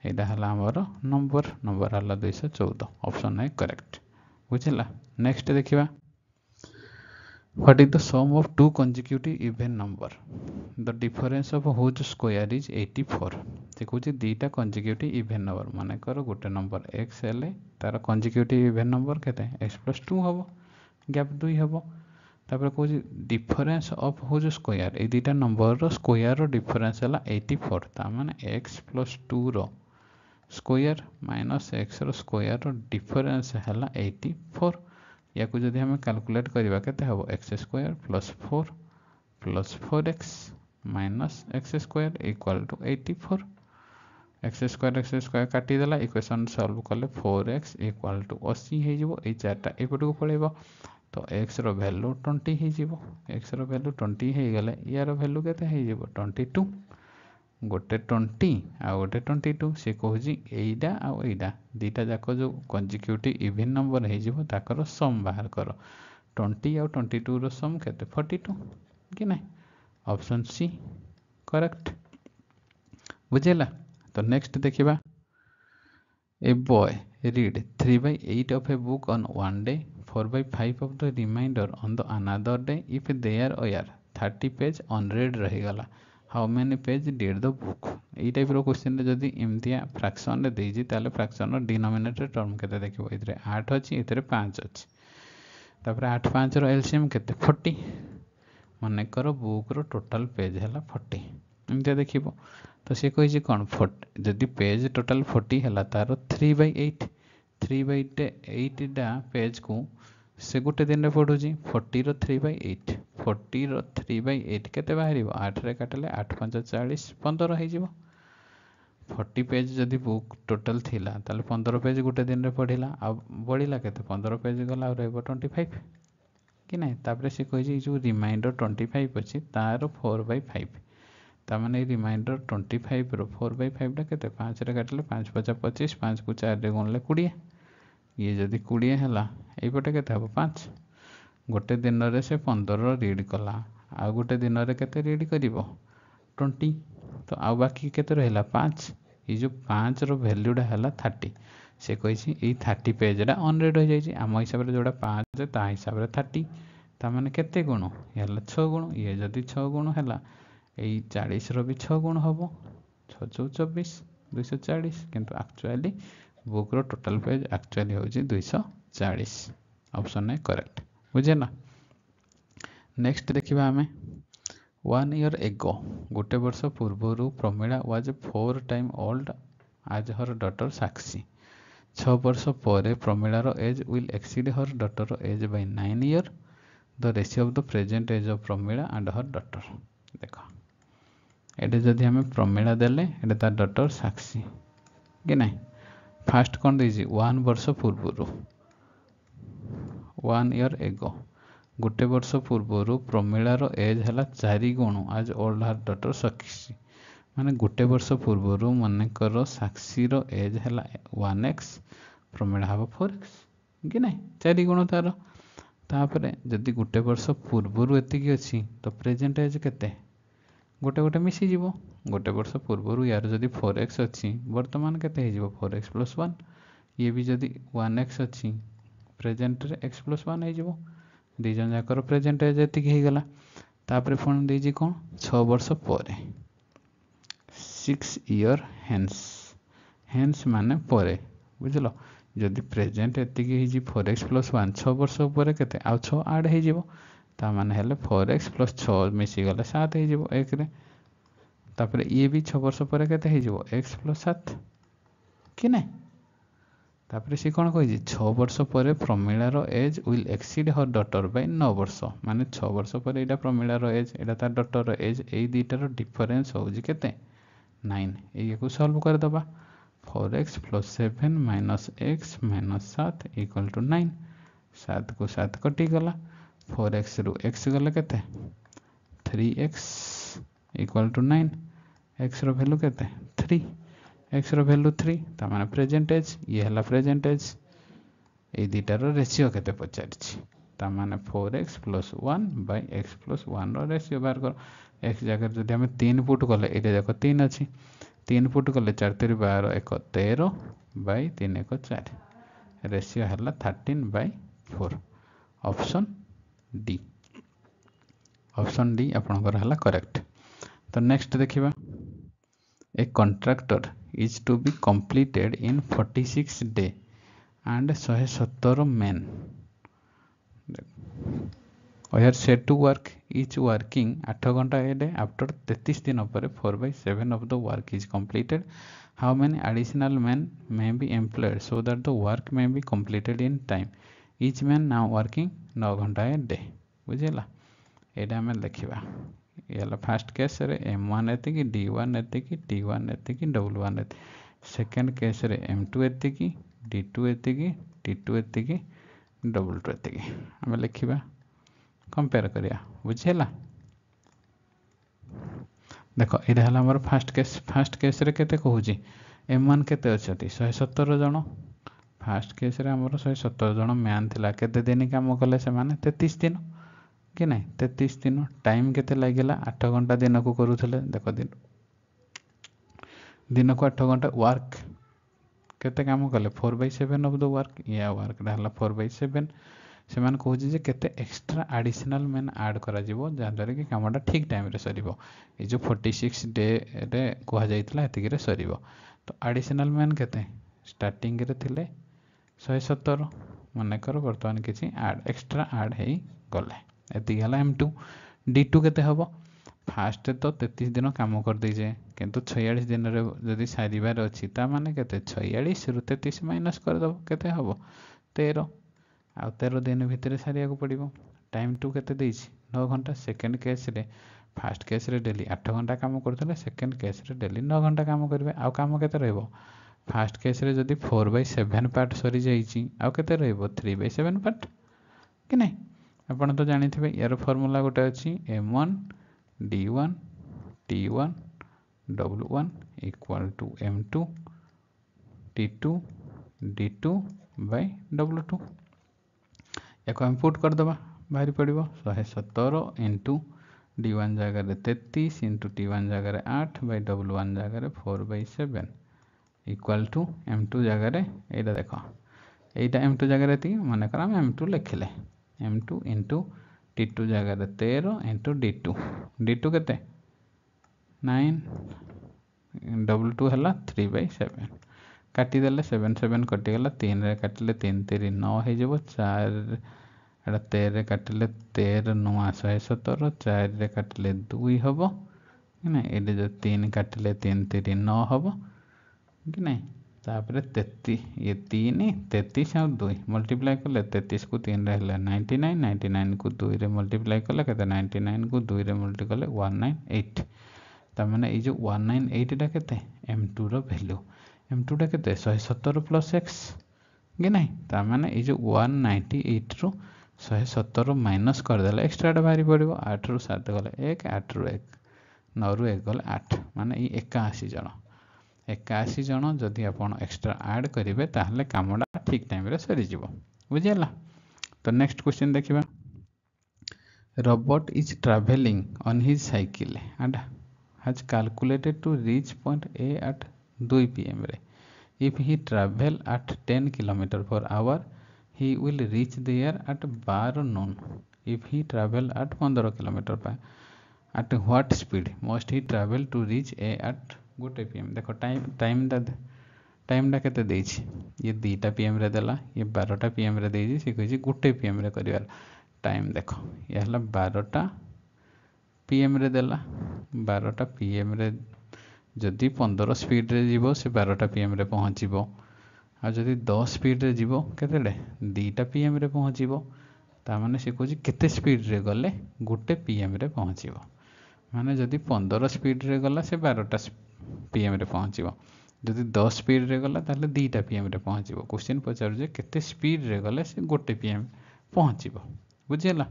Speaker 1: एटा हला हमर नंबर हला 214 ऑप्शन है करेक्ट बुझिला। नेक्स्ट देखिबा what is the sum of two consecutive even number the difference of which square is 84 देखो जे दीटा कंसेक्यूटिव इवन नंबर माने करो गोटे नंबर x हेले तार कंसेक्यूटिव इवन नंबर केते x + 2 हबो गैप 2 हबो तापर को डिफरेंस ऑफ व्हिच स्क्वायर ए दीटा नंबर रो स्क्वायर रो डिफरेंस हला 84 ता माने x + 2 रो स्क्वायर माइनस x रो स्क्वायर रो डिफरेंस हला 84 या को जदि हम कैलकुलेट करबा केते हबो x square + 4 + 4x minus x square equal to 84 x square काटी देला इक्वेशन सॉल्व करले 4x इक्वल टू 80 हे जिवो ए चारटा एपट को पळेबो तो x रो वैल्यू 20 हे जिवो x रो वैल्यू 20 हे गेले यार वैल्यू केते हे जिवो 22 गोटे 20 आ गोटे 22 से कहूजी एइडा आ एइडा दीटा जाको जो कंसेक्यूटिव इवन नंबर हे जिवो ताकर सम बाहर करो 20 आ 22 रो सम केते 42 कि नहीं ऑप्शन सी करेक्ट बुझेला। तो नेक्स्ट देखिबा a boy read 3/8 of a book on one day 4/5 of the remainder on the another day if there are 30 page unread रहीगला how many page did the book ये type रो question रे जदी एमतिया fraction रे देजी ताले fraction रो denominator term केते देखिबो इतरे 8 अछि इतरे 5 अछि तापर 8 5 रो एलसीएम केते 40 माने करो बुक रो टोटल पेज हला 40 एमतिया देखिबो तो से कहि जे कोन जदी पेज टोटल 40 हला तारो 3/8 3/8 डा पेज को से गोटे दिन रे पढु जी 40 रो 3/8 40 रो 3/8 केते बाहरिबो 8 रे काटले 8 5 40 15 हे जिवो 40 पेज जदी बुक टोटल थिला ताले 15 पेज गोटे दिन रे पढिला आ बढिला केते 15 पेज गला और रहबो 25 कि नहीं तापर से कहि जे जो रिमाइंडर 25 अछि तारो 4/5 ता माने रिमाइंडर 25 रो 4/5 डा केते 5 रे काटले 5 5 25 5 को 4 रे गुणले 20 ये जदि 20 है एपटे केते हम 5 गोटे दिन रे से 15 रीड कला आ गोटे दिन रे केते रीड करिवो 20 तो आ बाकी केते रहला 5 ये जो 5 रो वैल्यूटा है 30 से कही ये 30 पेजटा अनरीड हो जाए आम हिसाब से जोड़ा 5 ता हिसाब से 30 ता माने केते गुण ये 6 गुण ये जदि 6 गुण है यही 40 रो भी 6 गुण हम 6 चौ 24 240 किंतु एक्चुअली बुक रो टोटल पेज एक्चुअली हो 240 ऑप्शन है करेक्ट बुझे ना। नेक्स्ट देखिबा हमें 1 year ago गोटे वर्ष पूर्व प्रमीला वाज 4 टाइम ओल्ड आज हर डॉटर साक्षी 6 वर्ष पर प्रमीलार age will exceed her daughter age by 9 year the ratio of the present age of Pramila and her daughter देख ये जदि हमें प्रमीला देले ये तार डॉटर साक्षी कि नहीं फास्ट कौन देजी 1 वर्ष पूर्व 1 year ago गोटे वर्ष पूर्व प्रमीलार एज है 4 गुण आज ओल्ड हर डॉटर साक्षी माने गोटे वर्ष पूर्व मनकर साक्षीर एज है 1x प्रमीला हम 4x कि नहीं 4 गुण तार तापर जदि गोटे वर्ष पूर्व एतिकी अच्छी तो प्रेजेंट एज केते गोटे गोटे मिसी जीवो गोटे वर्ष पूर्व यार जदि 4x अच्छी वर्तमान केते हो 4x + 1 ये भी जदि 1x अच्छी प्रेजेंट रे x + 1 हो जीवो दी जन जाकर प्रेजेंट एज एतिकी हो गला तापर फोन देजी कोन 6 वर्ष पर 6 year हेन्स माने परे बुझलो जदि प्रेजेंट एतिकी हो 4x + 1 6 वर्ष पर केते आ 6 ऐड हो जीवो ता माने हेले 4x + 6 मिसी गले 7 हो जीवो एक रे तापर ये भी 6 वर्ष पर केते हो जीवो x + 7 कि नहीं तापर सी कौन कही 6 वर्ष पर प्रमीलार age will exceed her daughter by 9 वर्ष माने 6 वर्ष पर एटा प्रमीलार एज एटा तार डॉटर एज ए दुईटार डिफरेंस हो केते 9 ये को सॉल्व कर दबा 4x + 7 - x - 7 = 9 7 को 7 कटि गला 4x रु x गले केते 3x = 9 x रो वैल्यू केते 3 x रो वैल्यू 3 ता माने प्रेजेंट एज ये हला प्रेजेंट एज ए दुईटार रेशियो केते पचारिछि ता माने 4x + 1 / x + 1 रो रेशियो बाहर कर x जगह जदि हम 3 पुट कले एटा देखो 3 अछि 3 पुट कले 4 3 12 1 13 / 3 1 4 रेशियो हला 13/4 ऑप्शन डी आपनकर हला करेक्ट। तो नेक्स्ट देखिबा a contractor is to be completed in 46 day and 117 men are said to work each working 8 घंटा a day after 33 दिन पर 4/7 of the work is completed how many additional men may be employed so that the work may be completed in time each man now working 9 घंटा a day बुझेला एटा हमें देखिबा ये first case रे m1 एतिकी d1 एतिकी t1 एतिकी w1 एतिकी second case रे m2 एतिकी d2 एतिकी t2 एतिकी w2 एतिकी हमें लिखिबा compare करिया बुझेला देखो एटा हला हमर फर्स्ट केस रे केते कहूची m1 केते अछती 117 जण फर्स्ट केस रे हमर 117 जण मैन थिला केते दिन काम कले से माने 33 दिन कि नहीं 33 दिन टाइम केते लागेला 8 घंटा दिन को करूथले देखो दिन को 8 घंटा वर्क केते काम कले 4/7 ऑफ द वर्क या वर्क रहला 4/7 से मान कहूची जे केते एक्स्ट्रा एडिशनल मैन ऐड करा जीवो जादरे कि कामटा ठीक टाइम रे सरीबो ए जो 46 डे रे कोहा जाइतला एतिक रे सरीबो तो एडिशनल मैन केते स्टार्टिंग रे थिले 117 माने कर वर्तमान किछि ऐड एक्स्ट्रा ऐड हेई गले एति गला m2 d2 केते हबो फास्ट तो 33 दिन काम कर दै जे किंतु 46 दिन रे जदी सारीबार अछि ता माने केते 46 रु 33 माइनस कर दबो केते हबो 13 आ 13 दिन भितरे सारिया को पड़िबो टाइम 2 केते दैछि 9 घंटा सेकंड केस रे फर्स्ट केस रे डेली 8 घंटा काम करथले सेकंड केस रे डेली 9 घंटा काम करबे आ काम केते रहबो फर्स्ट केस रे जदी 4/7 पार्ट सरी जाइछि आ केते रहबो 3/7 पार्ट कि नहीं अपन तो जानि थिबे यार फार्मूला गोटे अछि m1 d1 t1 w1 = m2 t2 d2 bye W2 या आम पुट करदे बाहरी पड़ो 117 इंटू D1 जगह 33 इंटू T1 जगह 8 बाय W1 जगह 4/7 इक्वाल टू M2 जगह यहाँ देख यहाँ M2 जगह थी मनकर आम M2 लिखिले M2 इंटू T2 जगह 13 इंटू D2 केते 9 W2 है 3/7 काटिदेले 7 7 कटिगला 3 रे काटिले 3 3 9 हो 4 एटा 13 काटिले 13 9 117 4 रे काटिले 2 हम कि ना ये जो 3 काटिले 3 3 9 हम कि ना तापर 33 ये 3 33 और 2 मल्टीप्लाई कले 33 को 3 रे 99 99 को 2 रे मल्टीप्लाई कले केते 99 को 2 रे मल्टीप्लाई कले 198 तार ये जो 198 टा केते M2 रो वैल्यू M2 टा केते 117 प्लस x कि ना तार माने ये जो 198 रु 117 माइनस करदेले एक्सट्रा बाहरी पड़ो 8 रु 7 गले 1 8 रु 1 9 रु 1 गले 8 माने ये 81 जन 81 जन जदि आपण एक्सट्रा ऐड करेंगे ताहले कामटा ठीक टाइम रे सरी जीवो बुझिला। तो नेक्स्ट क्वेश्चन देखिबा robot is travelling on his cycle and has calculated to reach point A at 2 PM रे if he travel at 10 km/h he will reach there at 12 noon if he travel at 15 km/h at what speed must he travel to reach A at 1 PM देखो time टा केते देछि ये 2टा PM रे देला ये 12टा PM रे देछि से कहि 1 PM रे करिवार टाइम देखो ये हला 12टा PM रे देला 12टा PM रे जदि 15 स्पीड रे जीवो से 12टा PM रे पहुँचीबो आ जदि 10 स्पीड रे जीवो केतेडे 2टा PM रे पहुँचीबो ता माने से कहि केते स्पीड रे गले 1 PM रे पहुँचीबो माने जदि 15 स्पीड रे गला से 12टा PM रे पहुँचीबो जदि 10 स्पीड रे गला ताले 2टा PM रे पहुँचीबो क्वेश्चन पचारु जे केते स्पीड रे गले से 1 PM पहुँचीबो बुझिला।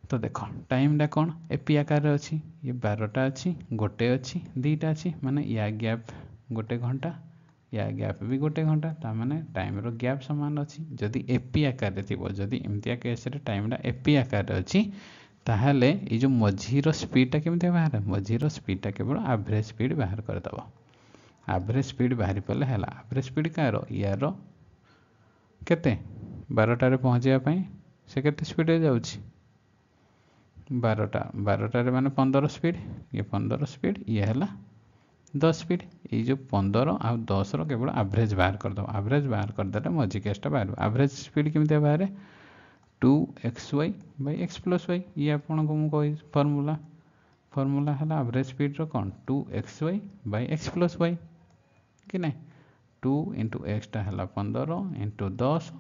Speaker 1: तो देखो टाइम डा कौन एपी आकार अच्छी ये 12टा अच्छी गोटे अच्छी 2टा अच्छी माने या गैप 1 घंटा या गैप भी 1 घंटा ता माने टाइम रो गैप समान अच्छी जदि एपी आकार थिबो जदि एमतिया केस रे टाइम डा एपी आकार अच्छी ताहले ये जो मझीर स्पीड टा केमते बाहर मझीर स्पीड टा केवल एवरेज स्पीड बाहर कर दबो एवरेज स्पीड बाहर पले हला एवरेज स्पीड कार यार केते 12टा रे पहुंचिया पई से केते स्पीड रे जाउची 12टा रे माने 15 स्पीड ये 15 स्पीड ये है 10 स्पीड ये जो 15 आ 10 रो केवल एवरेज बाहर कर दो एवरेज बाहर कर देले मझी केसटा बाहर एवरेज स्पीड केमते बाहर 2xy / x + y ये आपन को मु कहि फार्मूला है एवरेज स्पीड रो कोन 2xy / x + y कि नै 2 * x टा है 15 * 10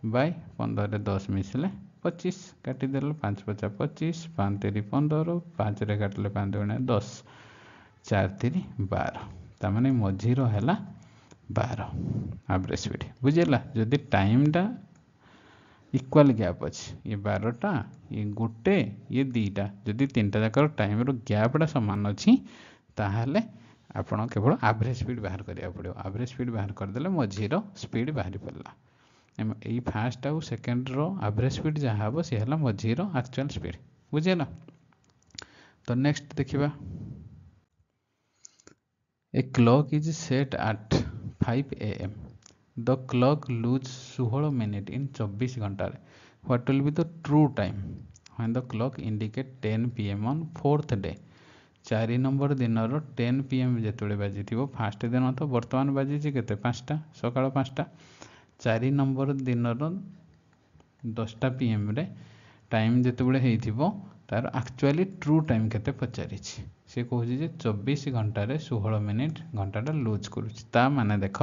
Speaker 1: / 15 रे 10 मिसले 25 काटिदेल 5 × 5 = 25 5 × 3 = 15 5 रे काटिले 5 × 2 = 10 4 × 3 = 12 ता माने मझीरो हैला 12 एवरेज स्पीड बुझिला। जदि टाइम डा इक्वल गैप अछि ये 12टा ये गोटे ये 2टा जदि 3टा जाकर टाइम रो गैप डा समान अछि ताहले आपण केवल एवरेज स्पीड बाहर करिया पड़ो एवरेज स्पीड बाहर कर देले मझीरो स्पीड बाहर पड़ला ये फास्ट आउ सेकंड रो एवरेज स्पीड जहाँ हम सी है मझीर एक्चुअल स्पीड बुझेगा। तो नेक्स्ट देखिबा a clock is set at 5 AM the clock lose 16 minute in 24 घंटा what will be the true time when the clock indicate 10 PM on 4th day 4 number दिन 10 PM जेतबे बाजी थिबो fast दिन तो वर्तमान बाजी केते 5टा सकाळ 5टा 4 नंबर दिन 10टा PM रे टाइम जेतबे हेइथिबो तार एक्चुअली ट्रू टाइम केते पचारि से कहूँ जे 24 घंटा रे 16 मिनिट घंटाटा लूज करुच्ची ता माने देख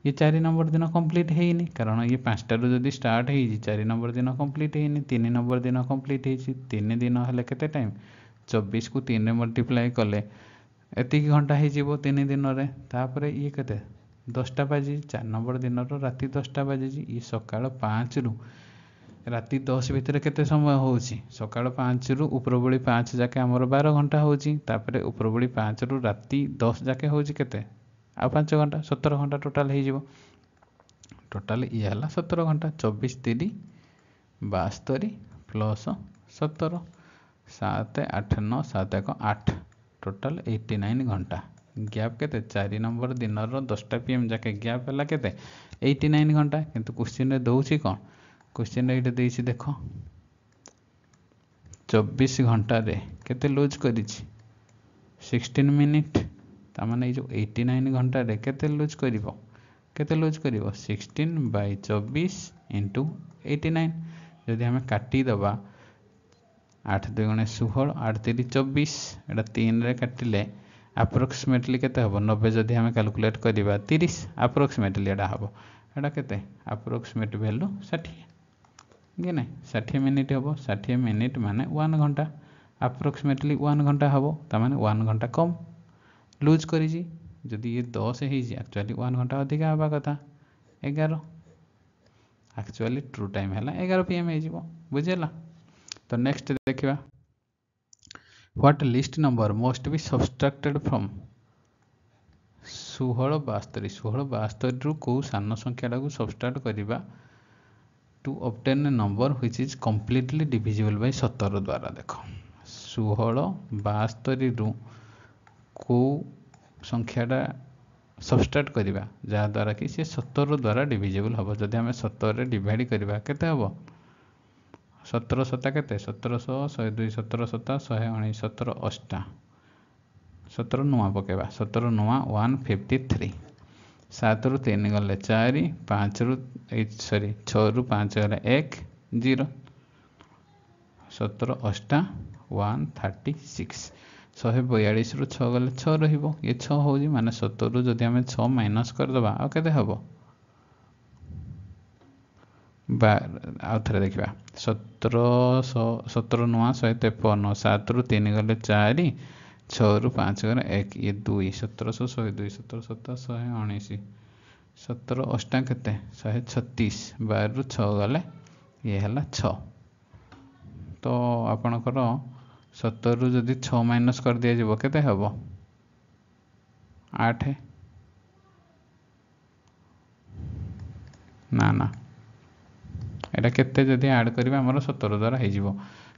Speaker 1: ये 4 नंबर दिन कंप्लीट हेइनी कारण ये 5टा रु जदि स्टार्ट हेइजी 4 नंबर दिन कंप्लीट हेइनी 3 नंबर दिन कंप्लीट हेइजी 3 दिन हेले केते टाइम 24 को 3 रे मल्टीप्लाई कले एति घंटा हेइजिबो 3 दिन रे तापरे ये केते 10टा बाजी 4 नंबर दिन राति 10टा बाजी ये सकाळ 5 रु राति 10 भितर केते समय होउची सकाळ 5 रु उपरबोली 5 जाके हमर 12 घंटा होउची तापरे उपरबोली 5 रु राति 10 जाके होउची केते आ 5 घंटा 17 घंटा टोटल हेइजिबो टोटाल ये है 17 घंटा 24 3 72 प्लस 17 7 8 9 7 1 8 टोटाल 89 घंटा गैप केते 4 नंबर दिन 10टा PM जाके गैप है केते 89 घंटा किंतु क्वेश्चन रे दउछि कोन क्वेश्चन रे इटे देछि देखो 24 घंटा रे केते लूज करिछि 16 मिनिट ता माने जो 89 घंटा रे केते लूज करिवो केते लूज करिवो 16/24 * 89 जदि हमें काटी दबा 8 2 गुणे 16 8 3 24 एटा 3 रे काटिले अप्रोक्सीमेटली केते हबो 90 जदि हमें कैलकुलेट करिबा 30 अप्रोक्सीमेटली एटा हबो एटा केते अप्रोक्सीमेट वैल्यू 60 कि नहीं 60 मिनिट हबो 60 मिनिट माने 1 घंटा अप्रोक्सीमेटली 1 घंटा हबो ता माने 1 घंटा कम लूज करिजी जदि ये 10 है एक्चुअली 1 घंटा अधिक हवा कथा 11 एक्चुअली ट्रू टाइम है 11 PM हो बुझेला। तो नेक्स्ट देखिबा what least number must be subtracted from 16 72 रु को सान संख्या को सब्सट्रैक्ट करिबा to obtain a number which is completely divisible by 17 द्वारा देखो 16 72 रु को संख्याटा सब्सट्रैक्ट करिबा जहाँ द्वारा कि से 17 द्वारा डिविजिबल हम जदि आम 17 रे डिवाइड करिबा केते हबो 17 7 केते 1700 102 17 7 119 17 8 17 नुआ पकेबा 17 नुआ 153 7 रु 3 गले 4 5 रु 6 रु 5 गले 1 0 17 8 136 142 रु 6 गले 6 रहिबो ये 6 होजी माने 70 रु जदि हमें 6 माइनस कर दबा आ केते हबो बा आ थरे देखिबा 17 नुआ 153 7 रु 3 गले 4 6 रु 5 गले 1 ये 2 1700 102 17 7 119 17 8 केते 136 12 रु 6 गले ये हला 6 तो आपनकर 17 रु जदि 6 माइनस कर दिया जीवो केते हबो 8 ना ना एटा केते जदि ऐड करबा हमर 17 द्वारा हे जीवो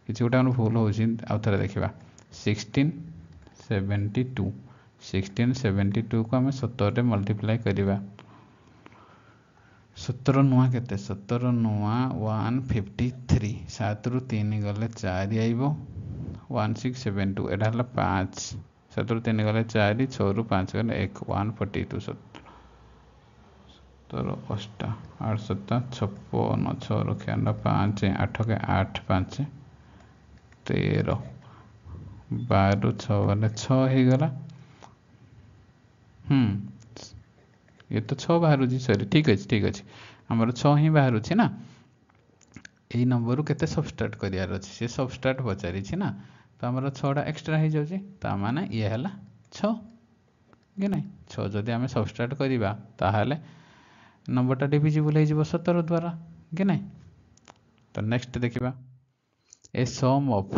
Speaker 1: किछि गोटा हम भूल होछि आ थरे देखिबा 1672 को हम 17 रे मल्टीप्लाई करबा 17 नुआ केते 17 नुआ 153 7 रु 3 गले 4 आइबो 1672 एटा हला 5 7 रु 3 गले 4 6 रु 5 गले 1 142 17 8 8 7 56 6 रु 5 8 के 8 5 13 12 रु 6 गले 6 हे गला ये तो 6 बाहर जी सॉरी ठीक अछि हमर 6 ही बाहर छी ना एई नंबर केते सबस्ट्रैक्ट करियार अछि से सबस्ट्रैक्ट पचारि छी ना तो हमर 6टा एक्स्ट्रा हो जाउछि ता माने ये हला 6 कि नहीं 6 जदि हमें सबस्ट्रैक्ट करिबा ताहाले नंबरटा डिविजिबल हो जिवो 17 द्वारा कि नहीं। तो नेक्स्ट देखिबा a sum of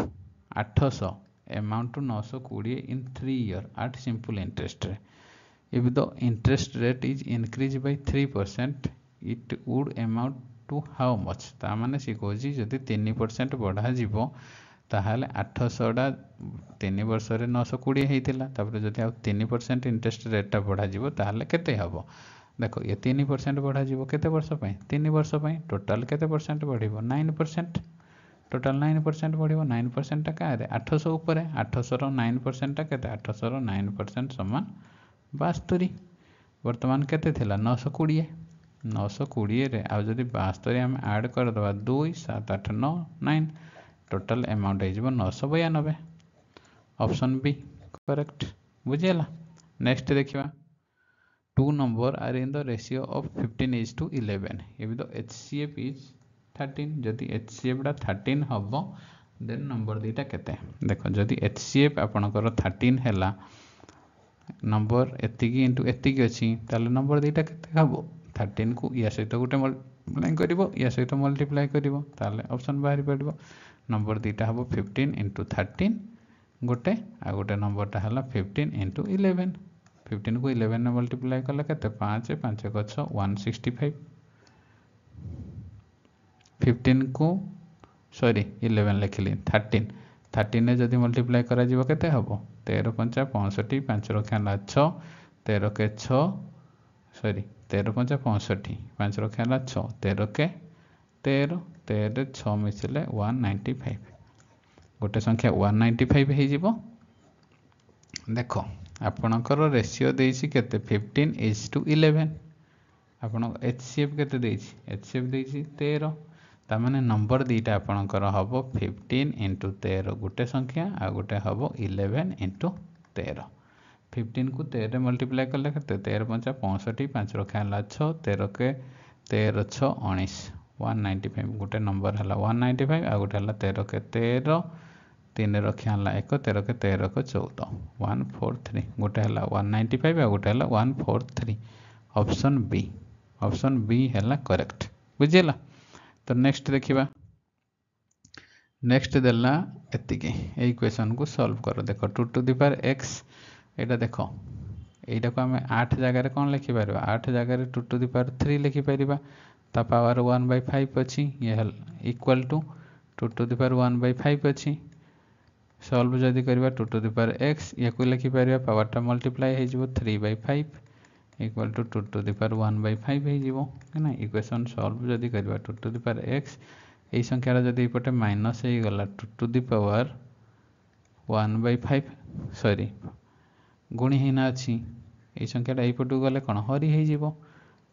Speaker 1: 800 amount to 920 in 3 year at simple interest if the interest rate is increased by 3% it would amount to how much ता माने सी कोजी जदि 3% बढ़ा जीवो ताहाले 800 टा 3 वर्ष रे 920 हेतिला तापर जदि आ 3% इंटरेस्ट रेट टा बढ़ा जीवो ताहाले केते हबो देखो ये 3% बढ़ा जीवो केते वर्ष पय 3 वर्ष पय टोटल केते परसेंट बढ़िबो 9% टोटल 9% बढ़िबो 9% टा कारे 800 ऊपर 800 रो 9% टा केते 800 रो 9% समान 72 वर्तमान केते थिला 920 रे आ जदि 72 हम ऐड कर दबा 2 7 8 9 9 टोटल अमाउंट है जीवो 992 ऑप्शन बी करेक्ट बुझेला। नेक्स्ट देखिबा two number are in the ratio of 15:11 if the HCF is 13 जदि HCF टा 13 हबो देन नंबर दीटा केते देखो जदि HCF आपनकर 13 हैला नंबर एतिकी इनटू एतिकी अछि ताले नंबर दीटा केते हबो 13 को या सहित गोटे मल्टीप्लाई करिवो या सहित मल्टीप्लाई करिवो ताले ऑप्शन बाहरी पड़िवो नंबर दीटा हबो 15 * 13 गोटे आ गोटे नंबरटा हला 15 * 11 15 को 11 ने मल्टीप्लाई कले केते 5 5 6 165 15 को सॉरी 11 लिखिली 13 13 रे जदि मल्टीप्लाई करा जीवो केते हबो 13 पंचा 65 5 रखा 6 13 के 6 सॉरी 13 पंचा 65 5 रखा 6 13 के 13 13 6 मिसिले 195 गोटे संख्या 195 हे जीवो देखो आपणकर रेशियो देइछि केते 15:11 आपण HCF केते देइछि HCF देइछि 13 ता माने नंबर दीटा आपणकर हबो 15 × 13 गोटे संख्या आ गोटे हबो 11 × 13 15 को 13 रे मल्टीप्लाई करले केते 13 पंचा 65 5 रखा 6 13 के 13 6 19 195 गोटे नंबर हला 195 आ गोटे हला 13 के 13 3 रखा 1 13 के 13 को 14 143 गोटे हला 195 आ गोटे हला 143 ऑप्शन बी हला करेक्ट बुझिला तो नेक्स्ट देखिबा नेक्स्ट देला एतिके ए क्वेश्चन को सॉल्व करो देखो 2 टू द पावर x एटा देखो एटा को हमें 8 जगह रे कोन लिखि परबा 8 जगह रे 2 टू द पावर 3 लिखि परबा ता पावर 1/5 अछि ये हल equal to 2 to the power 1/5 अछि सॉल्व जदि करबा 2 टू द पावर x ये को लिखि परबा पावर टा मल्टीप्लाई हे जिवो 3/5 equal to 2 to the power 1/5 हे जिवो ना इक्वेशन सॉल्व जदि करबा 2 टू द पावर x ए संख्या जदि इपटे माइनस हे गला 2 टू द पावर 1/5 सॉरी गुणी हिना अछि ए संख्याटा एपटू गले कोन हरि हे जिवो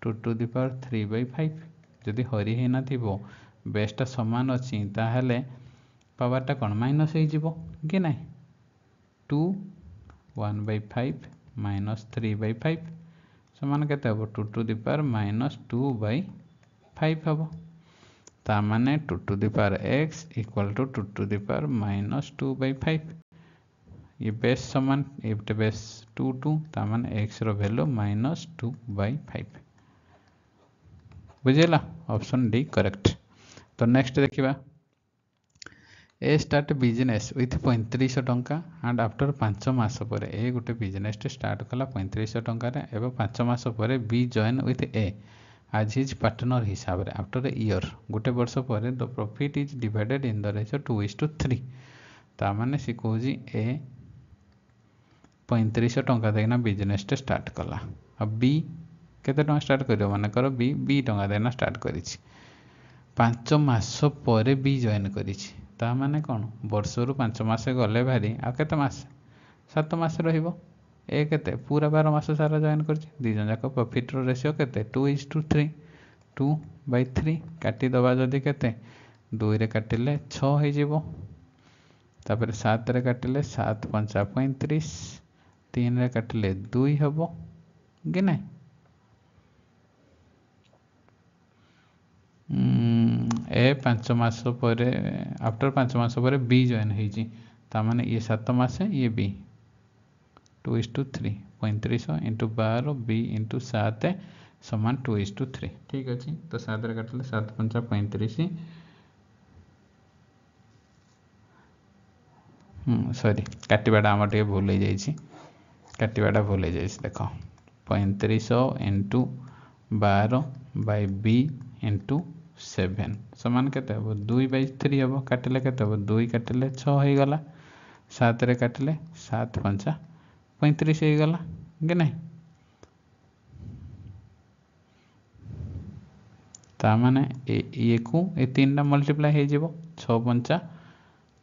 Speaker 1: 2 टू द पावर 3/5 जदि हरि हे ना थिबो बेसटा समान अछि ताहले पावरटा कोन माइनस हे जिवो कि नै 2 1/5 माइनस 3/5 समान केते हबो 2 टू द पावर माइनस 2/5 हबो ता माने 2 to the power x equal to 2 to the power minus 2/5 ये बेस समान ये बेस 2 2 ता माने x रो वैल्यू माइनस 2/5 बुझिला ऑप्शन डी करेक्ट तो नेक्स्ट देखिबा ए स्टार्ट बिजनेस विथ 3500 टंका एंड आफ्टर 5 मास पर ए गोटे बिजनेस स्टार्ट कला 3500 टंका रे एवं 5 मास पर बी जॉइन विथ ए आज हिज पार्टनर हिसाब रे आफ्टर ए ईयर गोटे वर्ष पर the profit is divided in the ratio 2:3 ता माने सी कहूजी ए 3500 टंका देना बिजनेस स्टार्ट कला अब बी केते टंका स्टार्ट करियो माने करो बी टंका देना स्टार्ट करिछि 5 मास पर बी जॉइन करिछि ता माने कोन वर्ष रु 5 मास गले भारी आ केते मास 7 मास रहिबो ए केते पूरा 12 मास सारा जॉइन करछि दी जन जाक प्रॉफिट रो रेशियो केते 2:3 2/3 काटी दबा जदी केते 2 रे काटिले 6 हे जिवो तापर 7 रे काटिले 7 5 35 3 रे काटिले 2 हबो कि नै ए 5 मास पर आफ्टर 5 मास पर बी जॉइन हेजी ता माने ये 7 मास ये बी 2:3 3500 × 12 बी × 7 समान 2:3 ठीक अछि तो 7 रे काटले 7 5 35 सॉरी काटिबाडा हम टे भूल हे जाईछि काटिबाडा भूल हे जाईछि देखो 3500 × 12 बाय बी × 7 समान केते हबो 2/3 हबो काटिले केते हबो 2 काटिले 6 हे गला 7 रे काटिले 7 5 35 हे गला कि नै ता माने ए को ए तीनटा मल्टीप्लाई हे जिवो 6 5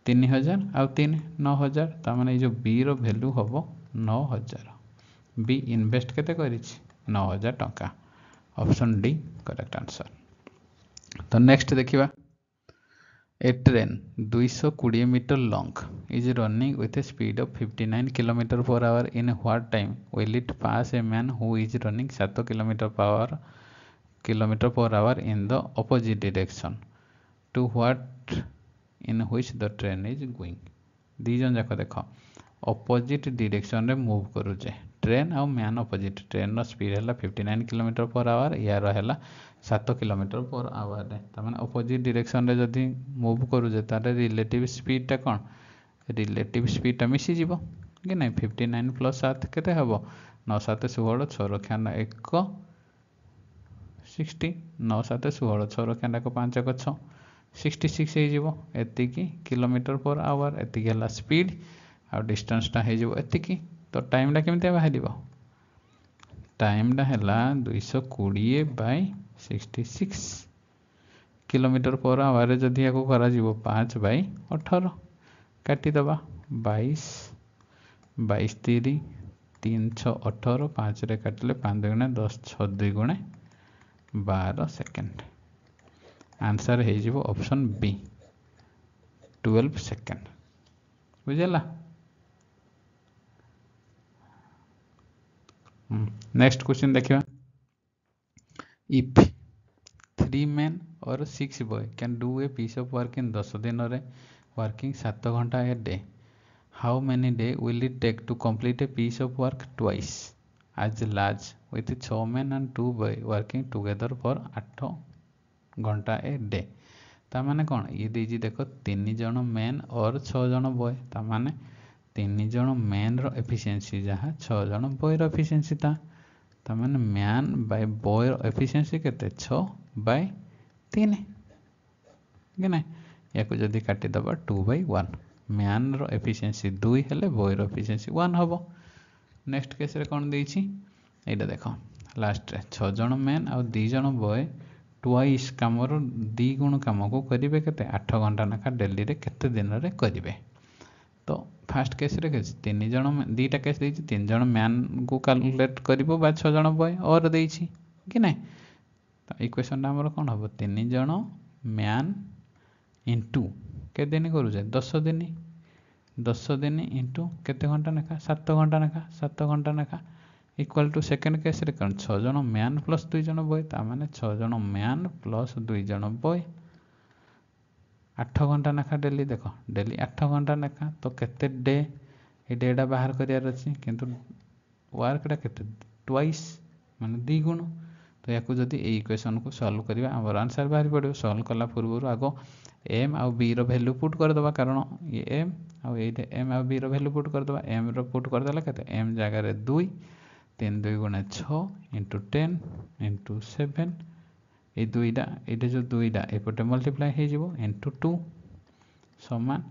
Speaker 1: 3000 आ 3 9000 ता माने जो बी रो वैल्यू हबो 9000 बी इन्वेस्ट केते करिछि 9000 टंका ऑप्शन डी करेक्ट आंसर तो नेक्स्ट देखिबा a train 220 metre long is running with a speed of 59 kilometre per hour in what time will it pass a man who is running 7 kilometre per hour in the opposite direction to what in which the train is going दी जन जाक देखो opposite direction रे move करूजे train आ man opposite train रो speed हैला 59 kilometre per our यार हैला 7 किलोमीटर पर आवर रे त माने ऑपोजिट डायरेक्शन रे जदी मूव करूजे तारे रिलेटिव स्पीड ता कोन रिलेटिव स्पीड ता मिसी जीवो कि नै 59 + 7 केते हबो 9 7 16 6 रखा 1 60 9 7 16 6 केंडाक 5 क 6 66 हो एतिकी किलोमीटर पर आवर एतिकी है स्पीड आ डिस्टेंसटा हो एतिकी तो टाइमटा केमती बाहर टाइमटा है 220 बाय 66 किलोमीटर पर आवर जदि या करा 5 बाय 18 काटिदबा 22 22 3 3 6 18 5 रे काटिले 5 गुणे 10 6 2 गुणे 12 सेकेंड आंसर हो ऑप्शन बी 12 सेकेंड बुझेला। नेक्स्ट क्वेश्चन देखिए if 3 men or 6 boy can do a piece of work in 10 दिन रे working 7 घंटा a day, how many day will it take to complete a piece of work twice as large with 6 men and 2 boy working together for 8 घंटा a day. ता माने कौन ये दीजिए देखो 3 जन मेन और 6 जन बॉय ता माने 3 जन मेन रो एफिशिएंसी जहाँ 6 जन बॉय रो एफिशिएंसी ता माने मैन बाय बॉय रो एफिशिएंसी केते 6 बाय 3 कि ना या को जदी काटी दबा 2 बाय 1 मैन रो एफिशिएंसी 2 हेले बॉय रो एफिशिएंसी 1 हबो। नेक्स्ट केस रे कोन देइछि एटा देखो लास्ट रे 6 जन मेन और 2 जन बॉय ट्वाइस कमर 2 गुण कम को करेंगे केते 8 घंटा नाखा डेली रे केते दिन रे करेंगे। तो फास्ट केस रे 3 जन 2टा केस देछि 3 जन मैन को कैलकुलेट करिवो बा 6 जन बॉय और देछि कि नै तो इक्वेशन हमर कोन हबो 3 जन मैन इनटू के दिन करूजे 10 दिन इनटू केते घंटा नाखा 7 घंटा नाखा 7 घंटा नाखा इक्वल टू सेकेंड केस रे कौन 6 जन मैन प्लस 2 जन बॉय ता माने 6 जन मैन प्लस 2 जन बॉय 8 घंटा नाखा डेली देखो डेली 8 घंटा नाखा तो केते डे ए डेटा बाहर करियार अछि किंतु वर्कटा केते ट्वाइस माने 2 गुण तो याकू जदी ए इक्वेशन को सॉल्व करिवा हमर आंसर बाहर पड़ो सॉल्व कला पूर्व आगो m और b रो वैल्यू पुट कर दबा कारण ये m और ये m और b रो वैल्यू पुट कर दबा m रो पुट कर देला केते m जगह रे 2 3 2 गुणे 6 इंटू 10 इंटू 7 ये दुईटा ये जो दुईटा एपटे मल्टीप्लाई हो जीवो इंटू 2 समान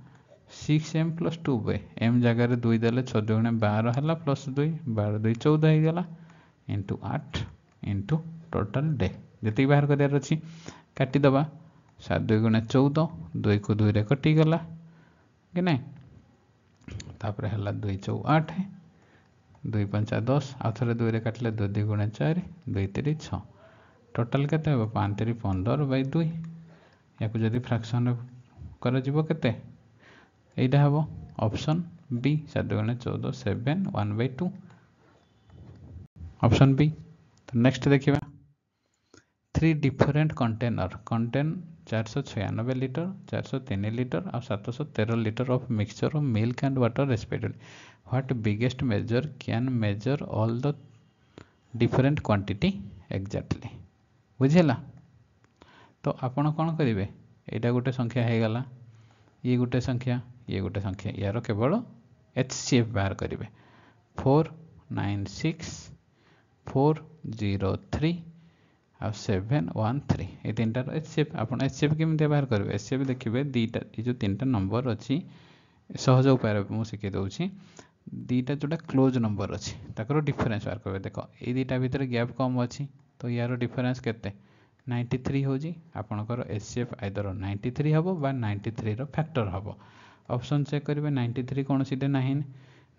Speaker 1: 6m प्लस 2 बाय m जगह 2 देले 6 गुणे 12 हला प्लस 2 12 2 14 हो गला इंटू 8 इंटू टोटल डे जति बाहर कर अछि काटी दबा 7 2 गुणे 14 2 को 2 रे कटि गला कि नै तापर हला 2 4 8 2 5 10 आ थरे 2 रे काटले 2 2 गुणे 4 2 3 6 टोटल केते हो 5 3 15 बाय 2 याकू जदी फ्रैक्शन कर जीवो केते एइटा हबो ऑप्शन बी 7 गुणे 14 7 1 बाय 2 ऑप्शन बी। तो नेक्स्ट देखिबा 3 different container contain 496 litre 403 litre और 713 litre of mixture of milk and water respectively what biggest measure can measure all the different quantity exactly बुझेला। तो आपण कौन करेंगे यहाँ गोटे संख्या हो गला ये गोटे संख्या यार केवल HCF बाहर करेंगे 496 403 आ 713 ये 3टार HCF आपण HCF केमती बाहर करेंगे HCF देखिए दीटा ये जो 3टा नंबर अच्छी सहज उपाय मुझे शिखे दूसरी 2टा जोटा क्लोज नंबर अच्छी ताकर डिफरेंस बाहर करेंगे देख ये 2टा भितर गैप कम अच्छी तो यार डिफरेंस केते 93 हो जी आपनकर HCF आइदर 93 हबो बा 93 रो फैक्टर हबो ऑप्शन चेक करिवे 93 कोन सिटे नाही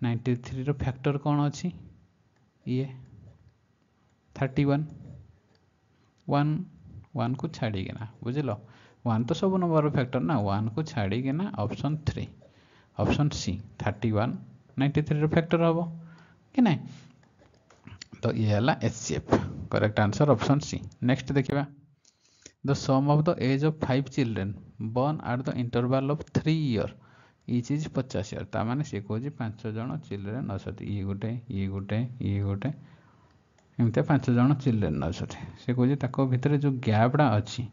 Speaker 1: 93 रो फैक्टर कोन अछि ये 31 1 को छाड़ी गेना बुझिलो 1 तो सब नंबर रो फैक्टर ना 1 को छाड़ी गेना ऑप्शन 3 ऑप्शन सी 31 93 रो फैक्टर हबो कि नै तो ये हला HCF correct answer option C. Next देखिबा the sum of the age of 5 children born at the interval of 3 year each is 50 year ता माने से कहूँ 5 जन चिल्ड्रेन अच्छा ये गोटे एमती 5 जन चिल्ड्रेन अच्छा से कहूँ ताको भितर जो गैपटा अच्छी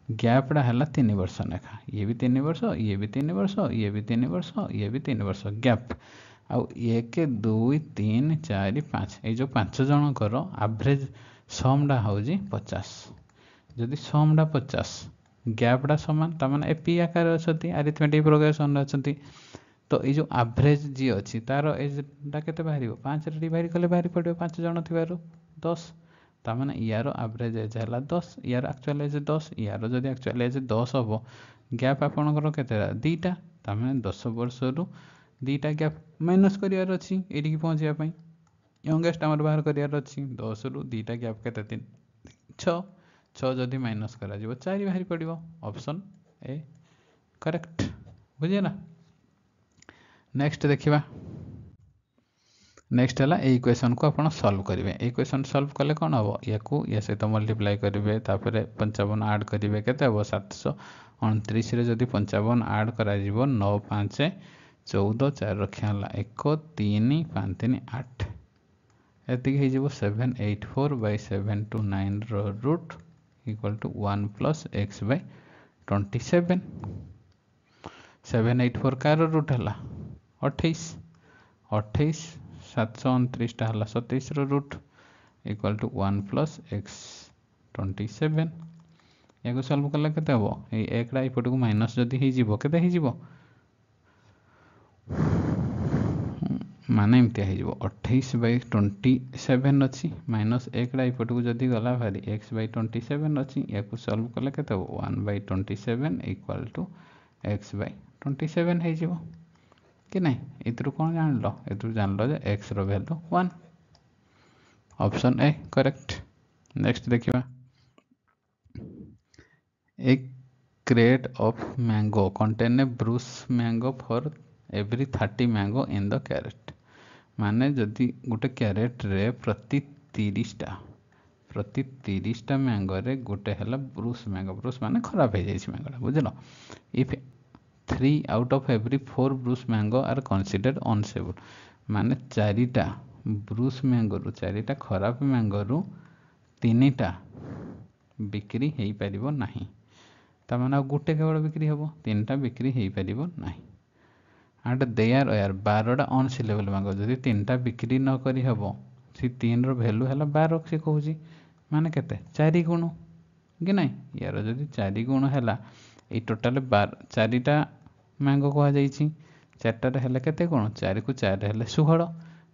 Speaker 1: गैपटा है 3 वर्ष लेखा ये भी 3 वर्ष ये भी 3 वर्ष ये भी 3 वर्ष ये भी 3 वर्ष गैप आउ 1 2 3 4 5 ये जो 5 जनकर एवरेज समटा हूँ 50 जदि समटा 50 गैपटा सामान तार एपी आकार अच्छा आरिथमेटिक प्रोग्रेसन अच्छा तो ये जो एवरेज जी अच्छी तार एजटा के बाहर 5 डिवाइड कले बाहरी पड़ो 5 जन थी 10 तार यार एवरेज एज है 10 यार एक्चुअल एज 10 यार जब एक्चुअल एज 10 हम गैप आपंकर के दीटा तार 10 वर्ष रु दीटा गैप माइनस करार अच्छी ये पहुँचापी यंगेस्ट आमर बाहर करार अच्छी 10 रु दीटा गैप के 3 6 6 जदि माइनस कर 4 बाहरी पड़ो ऑप्शन ए करेक्ट बुझेगा। नेक्स्ट देखा नेक्स्ट है ये इक्वेशन को आप सॉल्व करेंगे ये इक्वेशन सॉल्व कले कौन हम या सहित मल्टीप्लाई करेंगे 55 ऐड करेंगे के 729 जदि 55 ऐड कर 9 5 14 4 रखा 1 3 5 3 8 एति 784 by 729 root equal to 1 plus x by 27 784 कार रूट है 28 28 729 टा 27 root equal to 1 plus x 27 या सॉल्व कले केते हबो ए एकड़ा इपट को माइनस जदी हे जीवो केते हे जीवो माने एमती हो 28 by 27 अच्छी माइनस एकड़ा इपट को जदी गला भारी x by 27 अच्छी या सॉल्व कले केते हबो 1 by 27 equal to x by 27 हे जीवो कि नहीं इतरु कौन जान लो इतरु जान लो जे x रो value 1 option A correct. Next देखिबा एक crate of mango contain a bruce mango for every 30 mango in the carrot माने जदि गोटे कैरेट रे प्रति 30 टा मैंगो रे गोटे है ब्रूस माने खराब हो जाए मैंगोटा बुझल if 3 out of every 4 bruise mango are considered unsaleable माने 4टा ब्रूस मैंगो रु 4टा खराब मैंगो रु 3टा बिक्री हो पारिबो नाही तार गोटे केवल बिक्री हम 3टा बिक्री हो पारिबो नाही एंड दे आर यार 12टा अनसेलेबल मैंगो जदि 3टा बिक्री न करी हबो सी 3 रो वैल्यू है 12 से कहूँ माने केते 4 गुण कि नहीं यार जदि 4 गुण है ये टोटाल 4टा मैंगो कह जाइए 4टार है केते गुण 4 को 4 है 16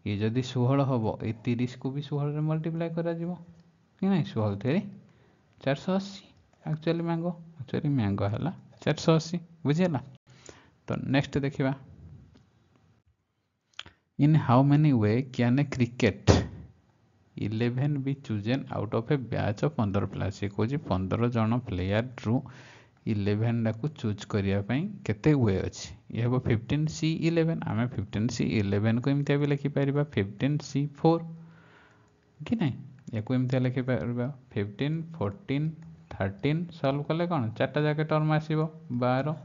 Speaker 1: ये जदि 16 हम ये 30 को भी 16 रे मल्टीप्लाई करा जिवो कि नहीं 16 थे 480 एक्चुअली मैंगो है 480 बुझेगा। तो नेक्स्ट देखिबा in how many way can a cricket 11 be chosen out of a batch of 15 players ये कहूँ 15 जन प्लेयर रु 11 टा को चूज करने केते वे अच्छी ये हम 15C11 आम 15C11 को एमती भी लिखिपर 15C4 कि नहीं या एमती लिखिपर 15 14 13 सॉल्व कले कौन 4टा जाके टर्म आसो 12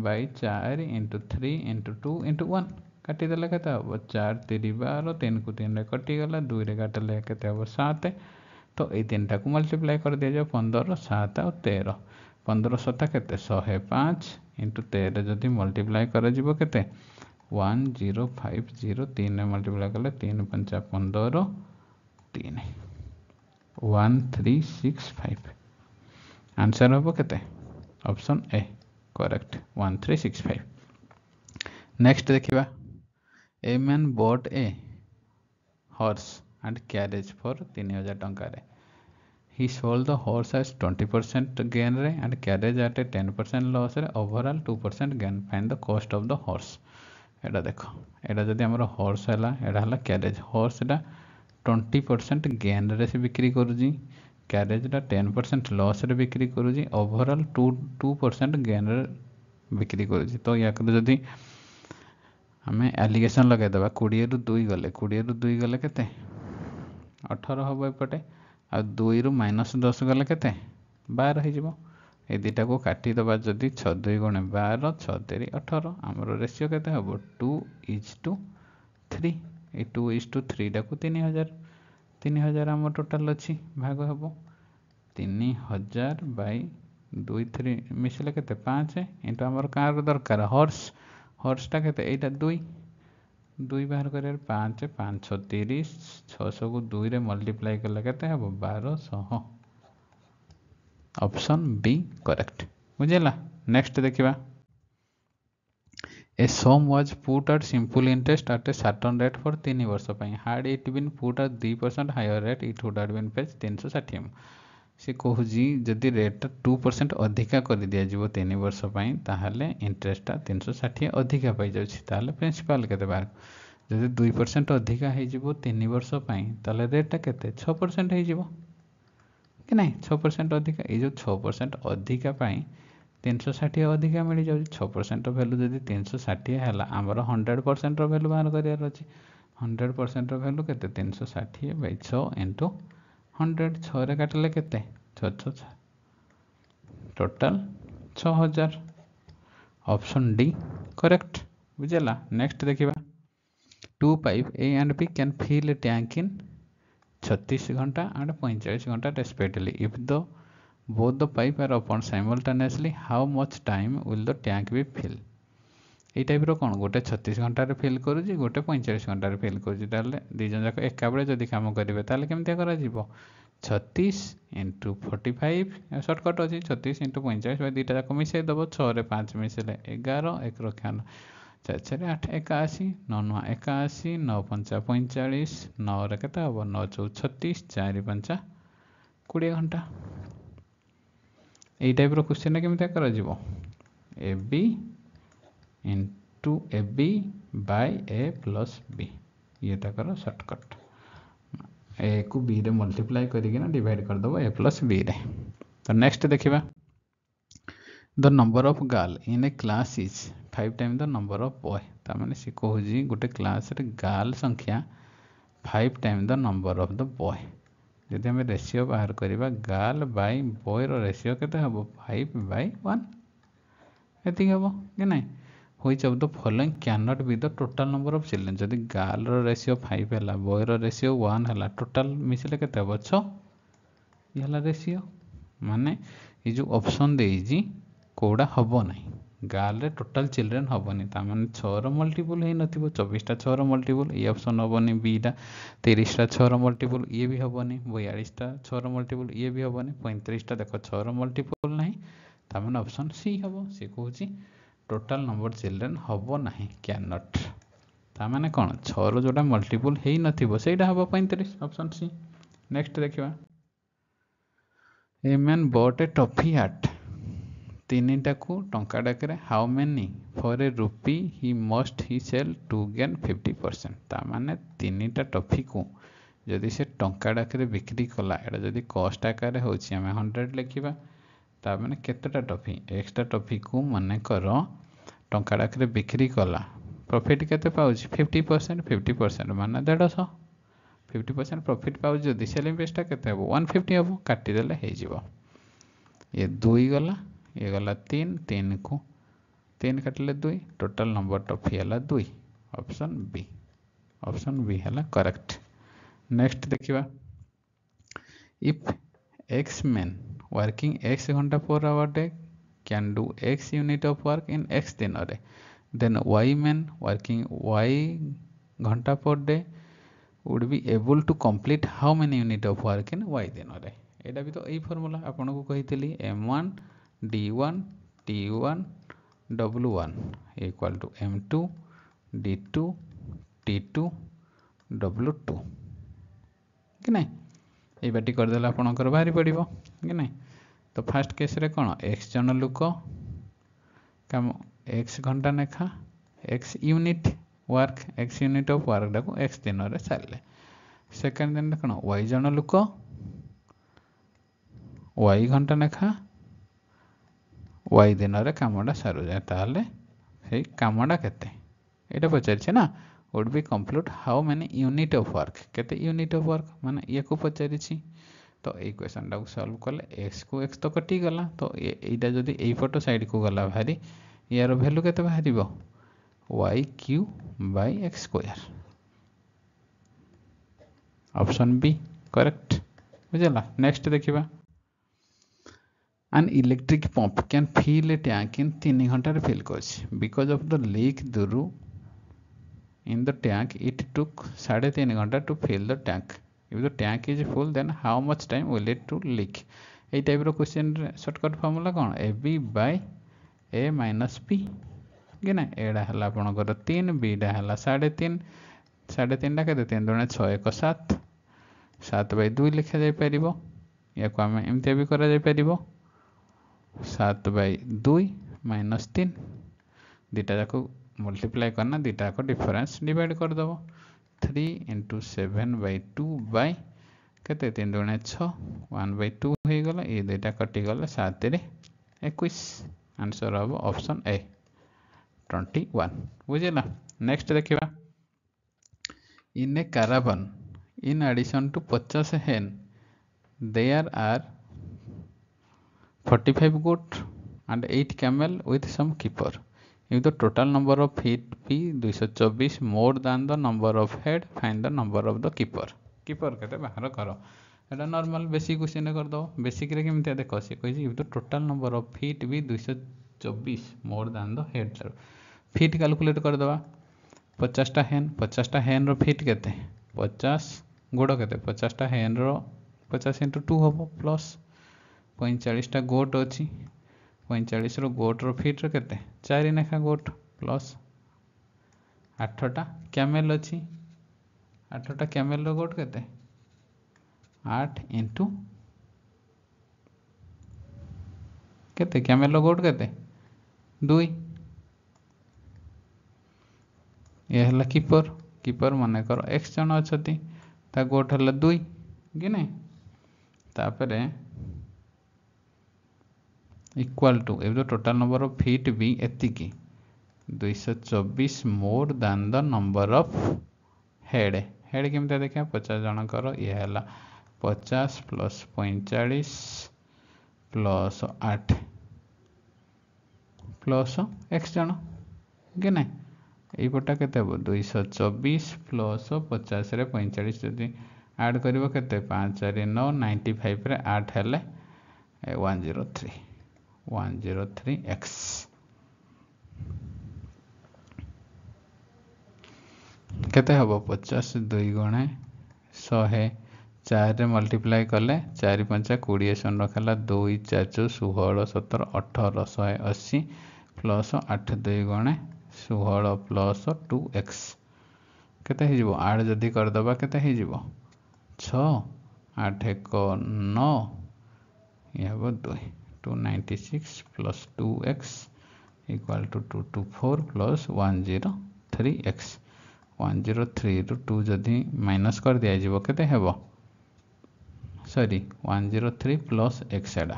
Speaker 1: बाई 4 इंटू 3 इंटू 2 इंटू 1 काटिदेले के 4 3 12 3 को 3 रे कटिगला 2 रे काटिले के 7 तो ये 3टा को मल्टीप्लाई कर दिया जाए 15 7 और 13 15 7 के 105 इंटू 13 जदि मल्टीप्लाई कर 1050 3 रे मल्टीप्लाई कले 3 5 15 3 1365 आंसर हम केते ऑप्शन ए करेक्ट 1365। नेक्स्ट देखिबा a man bought a horse and carriage for 3000 टंका रे he sold the horse as 20% gain रे and carriage at a 10% loss रे overall 2% gain find the cost of the horse एटा देखो एटा जदि हमर horse हैला एटा हैला कैरेज हॉर्स एटा 20% गेन रे से बिक्री करूजी कैरेज 10% लॉस रे बिक्री करूजी ओवरऑल 2% गेन रे बिक्री करूजी तो या जदि आम एलिगेशन लगेदेवा 20 रु 2 गले 20 रु 2 गले केते 18 हम एपटे आ 2 रु -10 गले केते 12 हो ये दुटा को काटिदेवा जदि 6 2 गुणे 12 6 3 18 आमर रेशियो केते हम 2:3 ये 2:3 टा को 3000 आम टोटाल अच्छी भाग हम 3000 बाई 2 3 मिसले केते 5 इंटू आमर कार दरकार हॉर्सटा केते एटा 2 दुई बाहर कर 5 5 6 30 600 को 2 रे मल्टीप्लाई कले केते हबो 1200 ऑप्शन बी करेक्ट बुझेला नेक्स्ट देखिबा A sum was put at simple interest at a certain rate for 3 वर्ष ପାଇଁ had it been put at 2% higher rate it would have been paid 360 से कहूँ जदि रेट 2% अधिका कर दिया जीवो 3 वर्ष ପାଇଁ ताहले इंटरेस्टा 360 अधिका पाई जाउछि ताहले प्रिंसिपल केते बार जदि 2% अधिका है जीवो 3 वर्ष ପାଇଁ ताहले रेटटा केते 6% है जीवो कि नहीं 6% अधिका ए जो 6% अधिका ପାଇଁ 360 अधिका मिल जाउछि 6% वैल्यू जदि 360 हैला हमर 100% रो वैल्यू बाहर करियार अछि 100% रो वैल्यू केते 360 बाय 6 इनटू 100 6 रे काटले केते 6 टोटल 6000 ऑप्शन डी करेक्ट बुझला नेक्स्ट देखिबा 2 pipe A and B can fill a tank in 36 घंटा एंड 45 घंटा respectively if the both the pipe are opened simultaneously how much time will the tank be fill এই type रो कोन गोटे 36 घंटा रे fill करू जी गोटे 45 घंटा रे फिल करू जी ताले दी जन जाक एका बेले जदी काम करिवे ताले केमते करा जीवो 36 * 45 शॉर्टकट अछि 36 * 45 बाय दीटा जाक मिसे दबो 6 रे 5 मिसेले 11 1 रखान 4 4 8 81 9 9 81 9 5 45 9 रे केता हबो 9 4 36 4 5 20 घंटा এই টাইপ रो क्वेश्चन केमते करा जीवो ab into ab by a plus b ये ताकर शॉर्टकट a को b रे मल्टीप्लाई करिके ना डिवाइड कर दबो a plus b रे तो नेक्स्ट देखिबा the number of girl in A class is 5 time the number of boy ता माने से कहू जी गोटे क्लास रे गर्ल संख्या 5 time the number of the boy यदि हमें रेशियो बाहर करिबा गर्ल बाय बॉय रो रेशियो केते हबो 5/1 एति हबो कि नै which of the following can not be the total number of children जदि गर्ल रो रेशियो 5 हला बॉय रो रेशियो 1 हला टोटल मिसले केते हबो 6 ये हला रेशियो माने ये जो ऑप्शन देई जी कोडा हबो नै गर्ल रे टोटल चिल्ड्रन हबोनी ता माने 6 रो मल्टीपल हे नथिबो 24 टा 6 रो मल्टीपल ये ऑप्शन हबोनी बी टा 30 टा 6 रो मल्टीपल ये भी हबोनी 42 टा 6 रो मल्टीपल ये भी हबोनी 35 टा देखो 6 रो मल्टीपल नहीं ता माने ऑप्शन सी हबो से कहूची टोटल नंबर चिल्ड्रन हबो नहीं कैन नॉट ता माने कोन 6 रो जोटा मल्टीपल हे नथिबो सेटा हबो 35 ऑप्शन सी नेक्स्ट देखिबा a man bought a toffee हट तीनटा को टंका डाकरे how many for a rupee he must he sell to gain 50% ता माने तीनटा टॉफी को जदि से टंका डाकरे बिक्री कला एटा जदि कॉस्ट आकार होछि हमें 100 लिखिबा ता माने केतेटा टॉफी एक्स्ट्रा टॉफी को माने करो टंका डाकरे बिक्री कला प्रॉफिट केते पाउछि 50% माने 150 50% प्रॉफिट पाउछि जदि सेलिंग प्राइस ता केते हबो 150 हबो काटी देले हे जिवो ये 2 गला ये गला 3 3 को 3 काटले 2 टोटल नंबर टॉफी हला 2 ऑप्शन बी हला करेक्ट नेक्स्ट देखिबा if x men working x घंटा per hour day can do x unit of work in x दिन रे then y men working y घंटा per day would be able to complete how many unit of work in y दिन रे एटा भी तो एई formula आपन को कहितली m1 d1 t1 w1 equal to m2 d2 t2 w2 कि नहीं ये बाटी कर देला आपनकर बाहरी पड़िबो कि नहीं तो फर्स्ट केस रे कोन x जन लोक काम x घंटा नेखा x unit work x unit of work डाको x दिन रे सारले सेकंड दिन कोन y जन लोक y घंटा नेखा y दिन रे कामडा सारु जाय ताले हे कामडा केते एटा पचार छै ना would be complete how many unit of work केते यूनिट ऑफ वर्क माने ये को पचारि छी तो ए क्वेश्चन टा को सॉल्व करले x को x तो कटि गला तो एटा जदी ए फोटो साइड को गला भारी यार वैल्यू केते बाहरिबो y³ / x² option B correct बुझला नेक्स्ट देखिबा an electric pump can fill a tank in 3 घंटा रे फिल करछि because of the leak दुरु in the tank it took 3.5 घंटा to fill the tank. If the tank is full then how much time will it to leak? এই টাইপର question shortcut formula कौन AB by A minus B कि ना एड़ा हला आपनकर 3 beta हला 3.5 3.5 टा केते 3 दुणे 6 1 7 7 by 2 लिखा जाई परिबो या को हम एमते भी करा जाई परिबो 7 by 2 minus 3 दुटा जाको मल्टीप्लाई करना दुटा को डिफरेंस डिवाइड कर दबो 3 into 7 by 2 by केते 3 दुणे 6 1 by 2 हो गला ए दुटा कटि गला 7 रे 21 आंसर अब ऑप्शन ए 21 बुझिला नेक्स्ट देखिबा इन ए caravan in addition to 50 hen there are 45 goat and 8 camel with some keeper. If the total number of feet be 224 more than the number of head, find the number of the keeper. Keeper कहते बाहर करो एटा normal basic question कर दो basic रे केमते देखो से कहि if the total number of feet be 224 more than the head feet calculate कर दवा 50 टा hen रो feet केते 50 गोड़ केते 50 टा hen रो 50 into 2 होबो प्लस 45 टा गोट अछि 45 रो गोट रो फीट रो केते 4 नेखा गोट प्लस 8 टा कैमेल अछि 8 टा कैमेल रो गोट केते 8 into केते कैमेल रो गोट केते 2 ये हला कीपर माने कर x जन अछती ता गोट हला 2 कि नै तापरे equal to if the total number of feet be एतिकी 224 more than the number of head केमते देखा 50 जन कर ये हला 50 plus 45 plus 8 plus x जन कि नै এই পটা কেতে হবো 224 plus 50 रे 45 जदि ऐड करिवो केते 5 4 9 95 रे 8 हेले 103x केते हबो 50 2 गुणे 100 4 रे मल्टीप्लाई करले 4 5 20 सन रखला 2 4 16 17 18 180 प्लस 8 2 गुणे 16 प्लस 2x केते हे जिवो 8 जदी कर दबा केते हे जिवो 6 8 1 9 ये हबो 2 296 plus 2x equal to 224 plus 103x 103 ରୁ 2 जदी माइनस कर दिया जिवो केते हेबो सॉरी 103 plus x एडा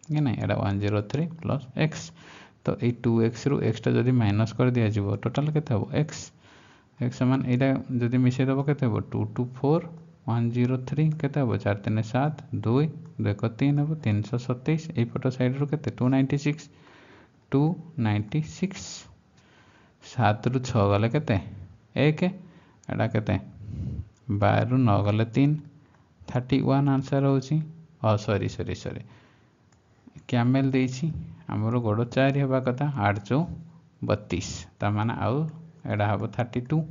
Speaker 1: कि नै एडा 103 plus x तो ए 2x रू x टा जदी माइनस कर दिया जिवो टोटल केते हेबो x x समान एडा जदी मिसे देबो केते हेबो 224 103 केते हेबो 4 3 7 2 2 को 3 हेबो 327 ए पटो साइड रू केते 296 7 रू 6 गले केते 1 एडा केते 12 रू 9 गले 3 31 आंसर होची सॉरी कैमेल देछि हमर गोड़ 4 हेबा कथा 8 चौ 32 ता माने आउ एडा हबो 32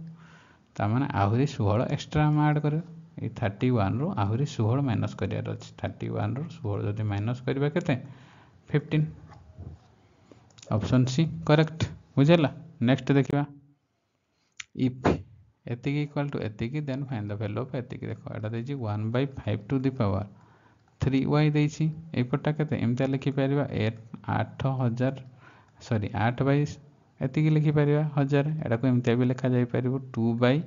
Speaker 1: ता माने आहुरी 16 एक्स्ट्रा हम ऐड करियो ए 31 रो आहुरी 16 माइनस करियार अछि 31 रो 16 जदी माइनस करबा केते 15 ऑप्शन सी करेक्ट बुझेला नेक्स्ट देखिबा इफ एतिकी इक्वल टू एतिकी then find the value of एतिकी देखो एटा देछि 1/5 टू द पावर 3y देछि ए पटा केते एमता लिखि परिबा 8000 सॉरी 8 बाय एतिकी लिखि परिबा 1000 एटा को एमता भी लिखा जाई परिबो 2 बाय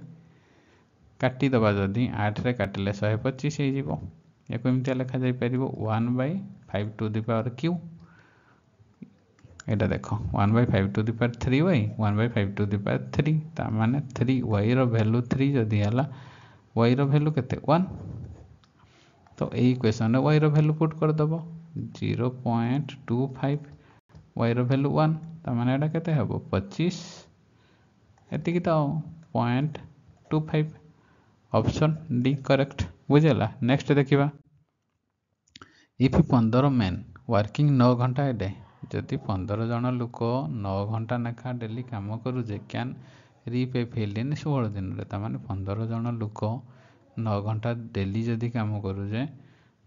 Speaker 1: काटी दबा जदी 8 रे काटले 125 हे जिवो एको एमता लिखा जाई परिबो 1/5 टू द पावर q एटा देखो 1/5 to the power 3y 1/5 to the power 3 ता माने 3y रो वैल्यू 3 जदी हला y रो वैल्यू केते 1 तो এই क्वेश्चन y रो वैल्यू पुट कर दबो 0.25 y रो वैल्यू 1 ता माने एटा केते हबो 25 एतिकी तो 0.25 ऑप्शन डी करेक्ट बुझेला नेक्स्ट देखिबा इफ 15 मेन वर्किंग 9 घंटा ए डे जदि 15 जन लोक 9 घंटा नेखा डेली काम करू जे कैन ରିପେ ଫିଲ୍ଡ इन 16 दिन रे तामाने 15 जन लोक 9 घंटा डेली जदि काम करूजे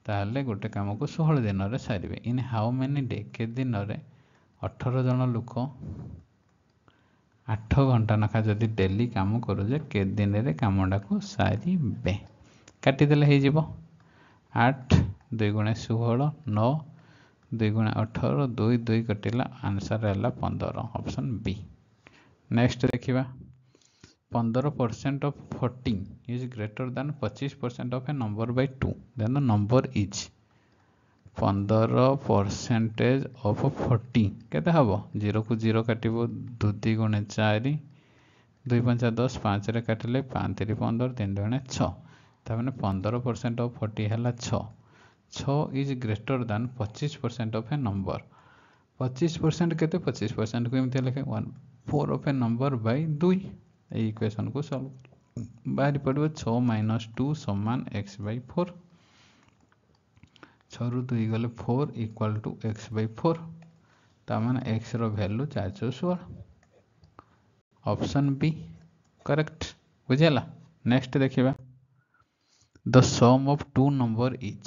Speaker 1: ताहले गोटे काम को 16 दिन रे सारिबे इन हाउ मेनी डे के दिन रे 18 जन लोक 8 घंटा नाखा जदि डेली काम करूजे के दिन रे कामडा को सारिबे काटी देले हे जीवो 8 2 गुणे 16 9 2 गुणे 18 2 2 कटिला आंसर हैला 15 ऑप्शन बी। नेक्स्ट देखिबा 15% of 40 is greater than 25% of a number by 2 then the number is 15% of 40 केते हबो 0 को 0 काटिबो 2 2 गुणे 4 2 5 10 5 रे काटिले 5 3 15 3 गुणे 6 ता माने 15% of 40 हैला 6 6 is greater than 25% of a number 25% केते 25% को एमते लिखे 1/4 of a number by 2 এই इक्वेशन को सॉल्व बाहरी पड़ो 6 - 2 = x/4 6 रु 2 गले 4 = x/4 ता माने x रो वैल्यू 416 ऑप्शन बी करेक्ट बुझेला। नेक्स्ट देखिबा the sum of two number is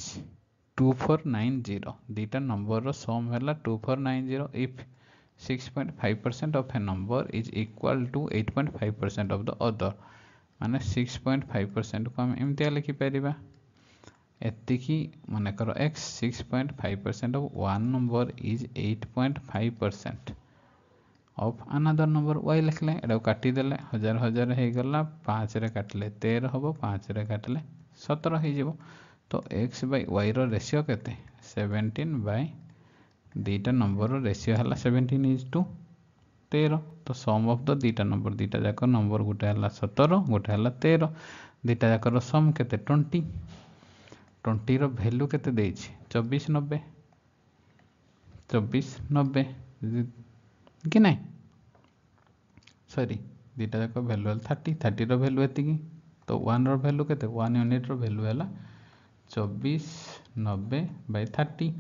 Speaker 1: 2490 दीटा नंबर रो सम हैला 2490 if 6.5% of a number is equal to 8.5% of the other माने 6.5% को हम एमती लिखि परिबा एतिकी माने करो x 6.5% of one number is 8.5% of another number y लिखले एडा काटी देले हजार हजार हे गला 5 रे काटले 13 हबो 5 रे काटले 17 हे जेबो तो x by y रो रेशियो केते 17 by दीटा नंबर रो रेशियो हला 17:13 तो सम ऑफ द दीटा नंबर जाक नंबर गोटे हला 17 गोटे हला 13 दीटा जाक रो सम केते 20 रो वैल्यू केते देछि 2490 कि नहीं सॉरी दीटा जाक वैल्यू हला 30 रो वैल्यू एतिकी तो 1 रो वैल्यू केते 1 यूनिट रो वैल्यू हला 2490/30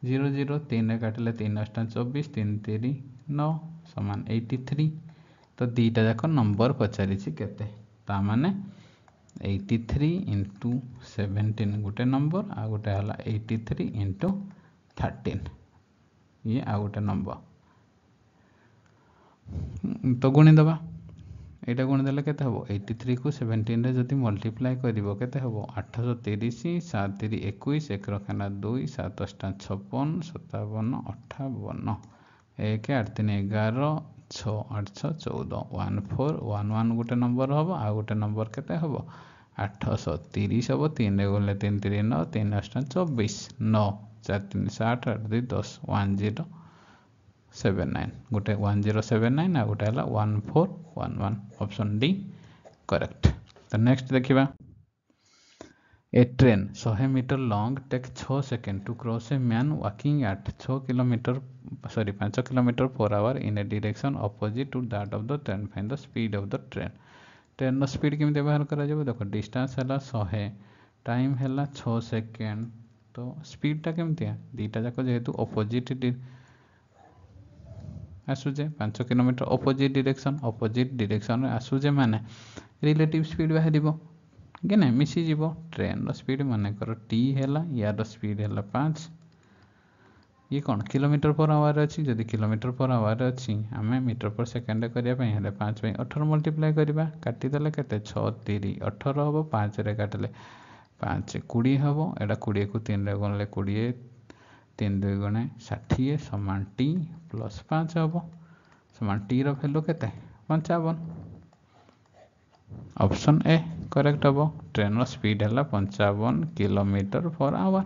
Speaker 1: 0 0 3 रे काटले 3 8 24 3 3 9 समान 83 तो दीटा जाक नंबर पचारि छि केते ता माने 83 * 17 गोटे नंबर आ गोटे हला 83 * 13 ये आ गोटे नंबर तो गुणी दबा एटा गुणी देले केते हबो 83 को 17 रे जति मल्टीप्लाई करिवो केते हबो 830 7 3 21 1 रखना 2 7 8 56 57 58 1 8 3 11 6 8 6 14 1411 गोटे नंबर हबो आ गोटे नंबर केते हबो 830 हबो 3 रे गले 3 3 9 3 8 24 9 4 3 7 8 2 10 1079 गोटे 1079 आ गोटे हला 1411 ऑप्शन डी करेक्ट। तो नेक्स्ट देखिबा a train 100 metre long take 6 second to cross a man walking at 5 kilometre per hour in a direction opposite to that of the train find the speed of the train train नो speed केमते बाहर करा जाबो देखो distance हला 100 time हला 6 second तो speed टा केमते दीटा जाको जेहेतु ऑपोजिट आसुजे 5 किलोमीटर ऑपोजिट डायरेक्शन रे आसुजे माने रिलेटिव स्पीड बाहरिबो कि नहीं मिसी जीवो ट्रेन रो स्पीड माने करो टी हैला यार स्पीड हैला 5 ये कौन किलोमीटर पर आवर अछि जदि किलोमीटर पर आवर अछि हमें मीटर पर सेकंड करिया पई हेले 5 पई 18 मल्टीप्लाई करिबा काटी देले केते 6 3 18 हबो 5 रे काटले 5 20 हबो एडा 20 को 3 रे गनले 20 3 2 गुणे 60 समान टी प्लस 5 हबो समान टी रो वैल्यू केते 55 ऑप्शन ए करेक्ट हबो ट्रेन रो स्पीड हला 55 किलोमीटर पर आवर।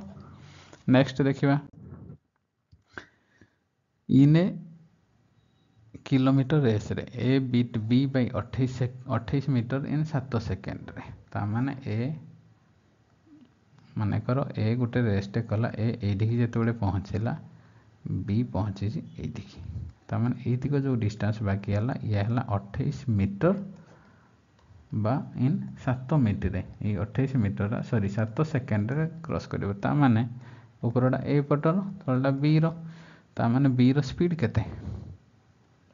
Speaker 1: नेक्स्ट देखिबा इने किलोमीटर रेस रे ए बीट बी बाय 28 मीटर इन 7 सेकंड रे ता माने ए माने करो ए गोटे रेस्टे कला ए एदिकी जेतेबेले पहुँचेला बी पहुँचे छि एदिकी ता माने एदिक जो डिस्टेंस बाकी हला ये हला 28 मीटर बा इन 7 मिनट रे ए 28 मीटर सॉरी 7 सेकंड रे क्रॉस करबो ता माने ऊपरडा ए पटर तळडा बी रो ता माने बी रो स्पीड केते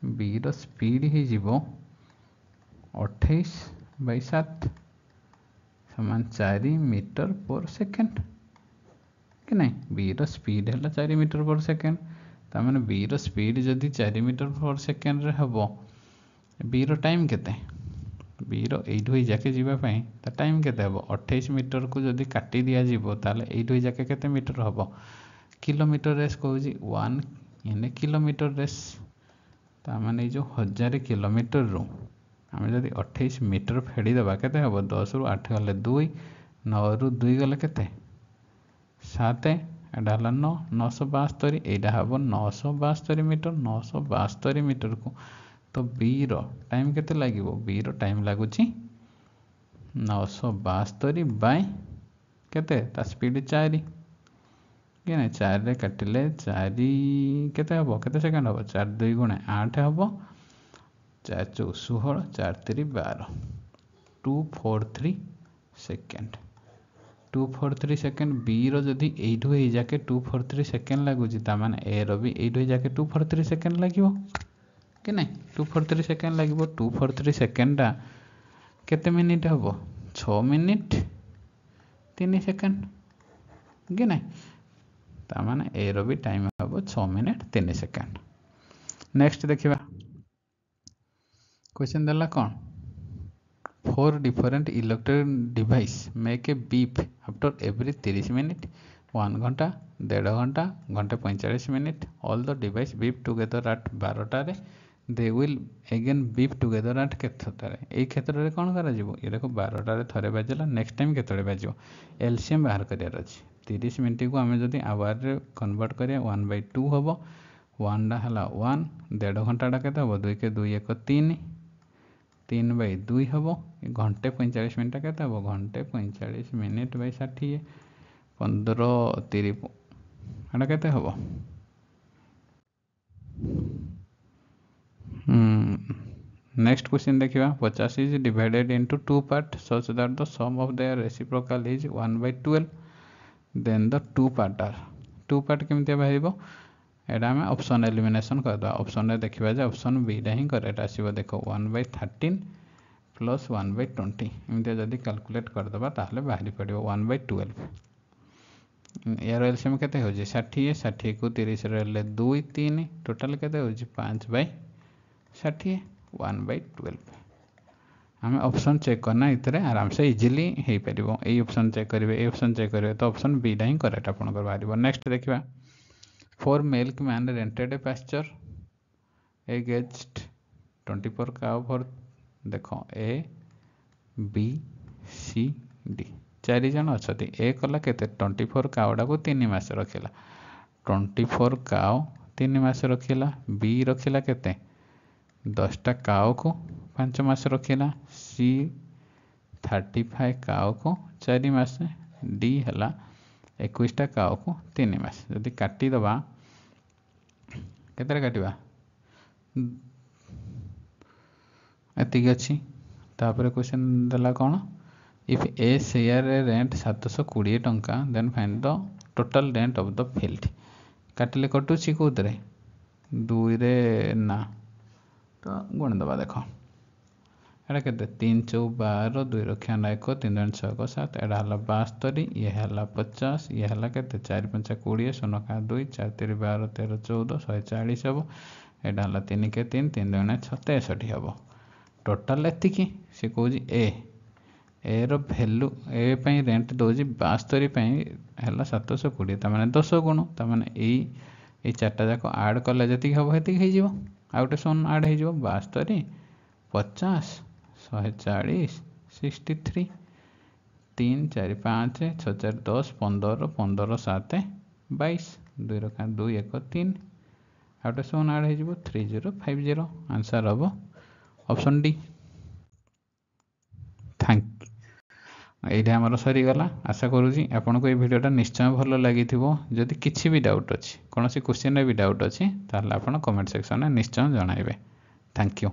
Speaker 1: बी रो स्पीड ही जीवो 28/7 समान 4 मीटर पर सेकेंड कि नहीं बी रो स्पीड है 4 मीटर पर सेकेंड तार बी रो स्पीड जदि 4 मीटर पर सेकेंड रे हबो बी रो टाइम केते बी रो एइठु जाके जीवा पई ता टाइम केते हबो 28 मीटर को जदि काटी दिया जीवो ताले एइठु जाके केते मीटर हबो किलोमीटर रेस कहूजी 1 यानी किलोमीटर रेस ता माने जो 1000 किलोमीटर रो आम जदि 28 मीटर फेड़ी देबा केते हबो 10 रु 8 गले 2 9 रु 2 गले केते 7 एडा हला 9 972 एडा हबो 972 मीटर 972 मीटर को तो बी रो टाइम केते लागिवो बी रो टाइम लागुची 972 बाय केते ता स्पीड 4 कि ना 4 रे काटिले 4 केते हबो केते सेकंड हबो 4 2 गुणे 8 हबो 4 4 16 4 3 12 243 सेकेंड 243 सेकेंड बी रो जदि एइठु हे जाके 243 सेकेंड लागुची ता माने ए रो भी एइठु हे जाके 243 सेकेंड लागिवो कि नहीं 243 सेकेंड लागिवो 243 सेकेंड टा केते मिनिट हबो 6 मिनिट 3 सेकेंड कि नहीं ता माने ए रो भी टाइम हबो 6 मिनिट 3 सेकेंड नेक्स्ट देखिबा क्वेश्चन देला कोन 4 different electronic device make a beep after every 30 minutes 1 घंटा 1.5 घंटा घंटे 45 minute all the device beep together at 12 Tare they will again beep together at केतरे एई क्षेत्र रे कोन करा जिवो ये देखो 12 टारे थरे बाजला नेक्स्ट टाइम केतरे बाजिवो एलसीएम बाहर करियार अछि 30 मिनट को आमे जदी आवर रे कन्वर्ट करिया 1/2 हबो 1 डा हला 1 1.5 घंटा डा केते हबो 2 के 2 1 3 3/2 हबो घंटे 45 मिनट केते हबो घंटे 45 मिनट बाय 60 15 30 एटा केते हबो नेक्स्ट क्वेश्चन देखिबा 50 is divided into two parts such that the sum of their reciprocal is 1/12 then the two part केमते बाहिबो एडा में ऑप्शन एलिमिनेशन कर दो ऑप्शन रे देखिबा जे ऑप्शन बी दा ही करेक्ट आसीबो देखो 1/13 प्लस 1/20 इमते जदी कैलकुलेट कर दबा ताहले बाहरी पड़िबो 1/12 यार एलसीएम केते हो जे 60 60 को 30 रे ले 2 3 टोटल केते हो जे 5/60 1/12 हमें ऑप्शन चेक करना इतरे आराम से इजीली हे परिबो ए ऑप्शन चेक करिवे ए ऑप्शन चेक करिवे तो ऑप्शन बी दा ही करेक्ट आपन कर बाहरिबो नेक्स्ट देखिबा 4 milkman rented a pasture against 24 cow for देखो A B C D 4 जन अछती ए कला केते 24 कावडा को 3 मास रखिला 24 काव 3 मास रखिला बी रखिला केते 10 टा काव को 5 मास रखिला सी 35 काव को 4 मास डी हला 21 टा काव को 3 मास जदि काटी दबा केतरे काटिबा एतिक अछि तापर क्वेश्चन दला कोन इफ ए शेयर रेंट 720 टंका then find the total rent of the field काटले कटु छि कोदरे 2 रे ना तो गुण दबा देखो एडा केते 3 4 12 2 रखिया ना 1 3 2 6 को 7 एडा हला 72 ये हला 50 ये हला केते 4 5 20 0 का 2 4 3 12 13 14 140 हबो एडा हला 3 के 3 3 2 66 हबो टोटल एतिकी से कहूजी ए रो वैल्यू ए पई रेंट दोजी 72 पई हला 720 त माने 10 गुण त माने ए चारटा जाको ऐड करले जति हबो हेति हे जिवो आउटे सोन ऐड हे जिवो 72 50 140 63 3 4 5 6 4 10 15 15 7 22 2 रखा 2 1 3 आउटे सोन ऐड हे जिवो 3050 आंसर हबो ऑप्शन डी थैंक ये आमर सरीगला आशा करुँची आपन को ये वीडियोटा निश्चय भल लगी जदि किसी भी डाउट अच्छी कौन क्वेश्चन भी डाउट अच्छी ताहले आपन कमेंट सेक्शन में निश्चय जणाइबे थैंक यू।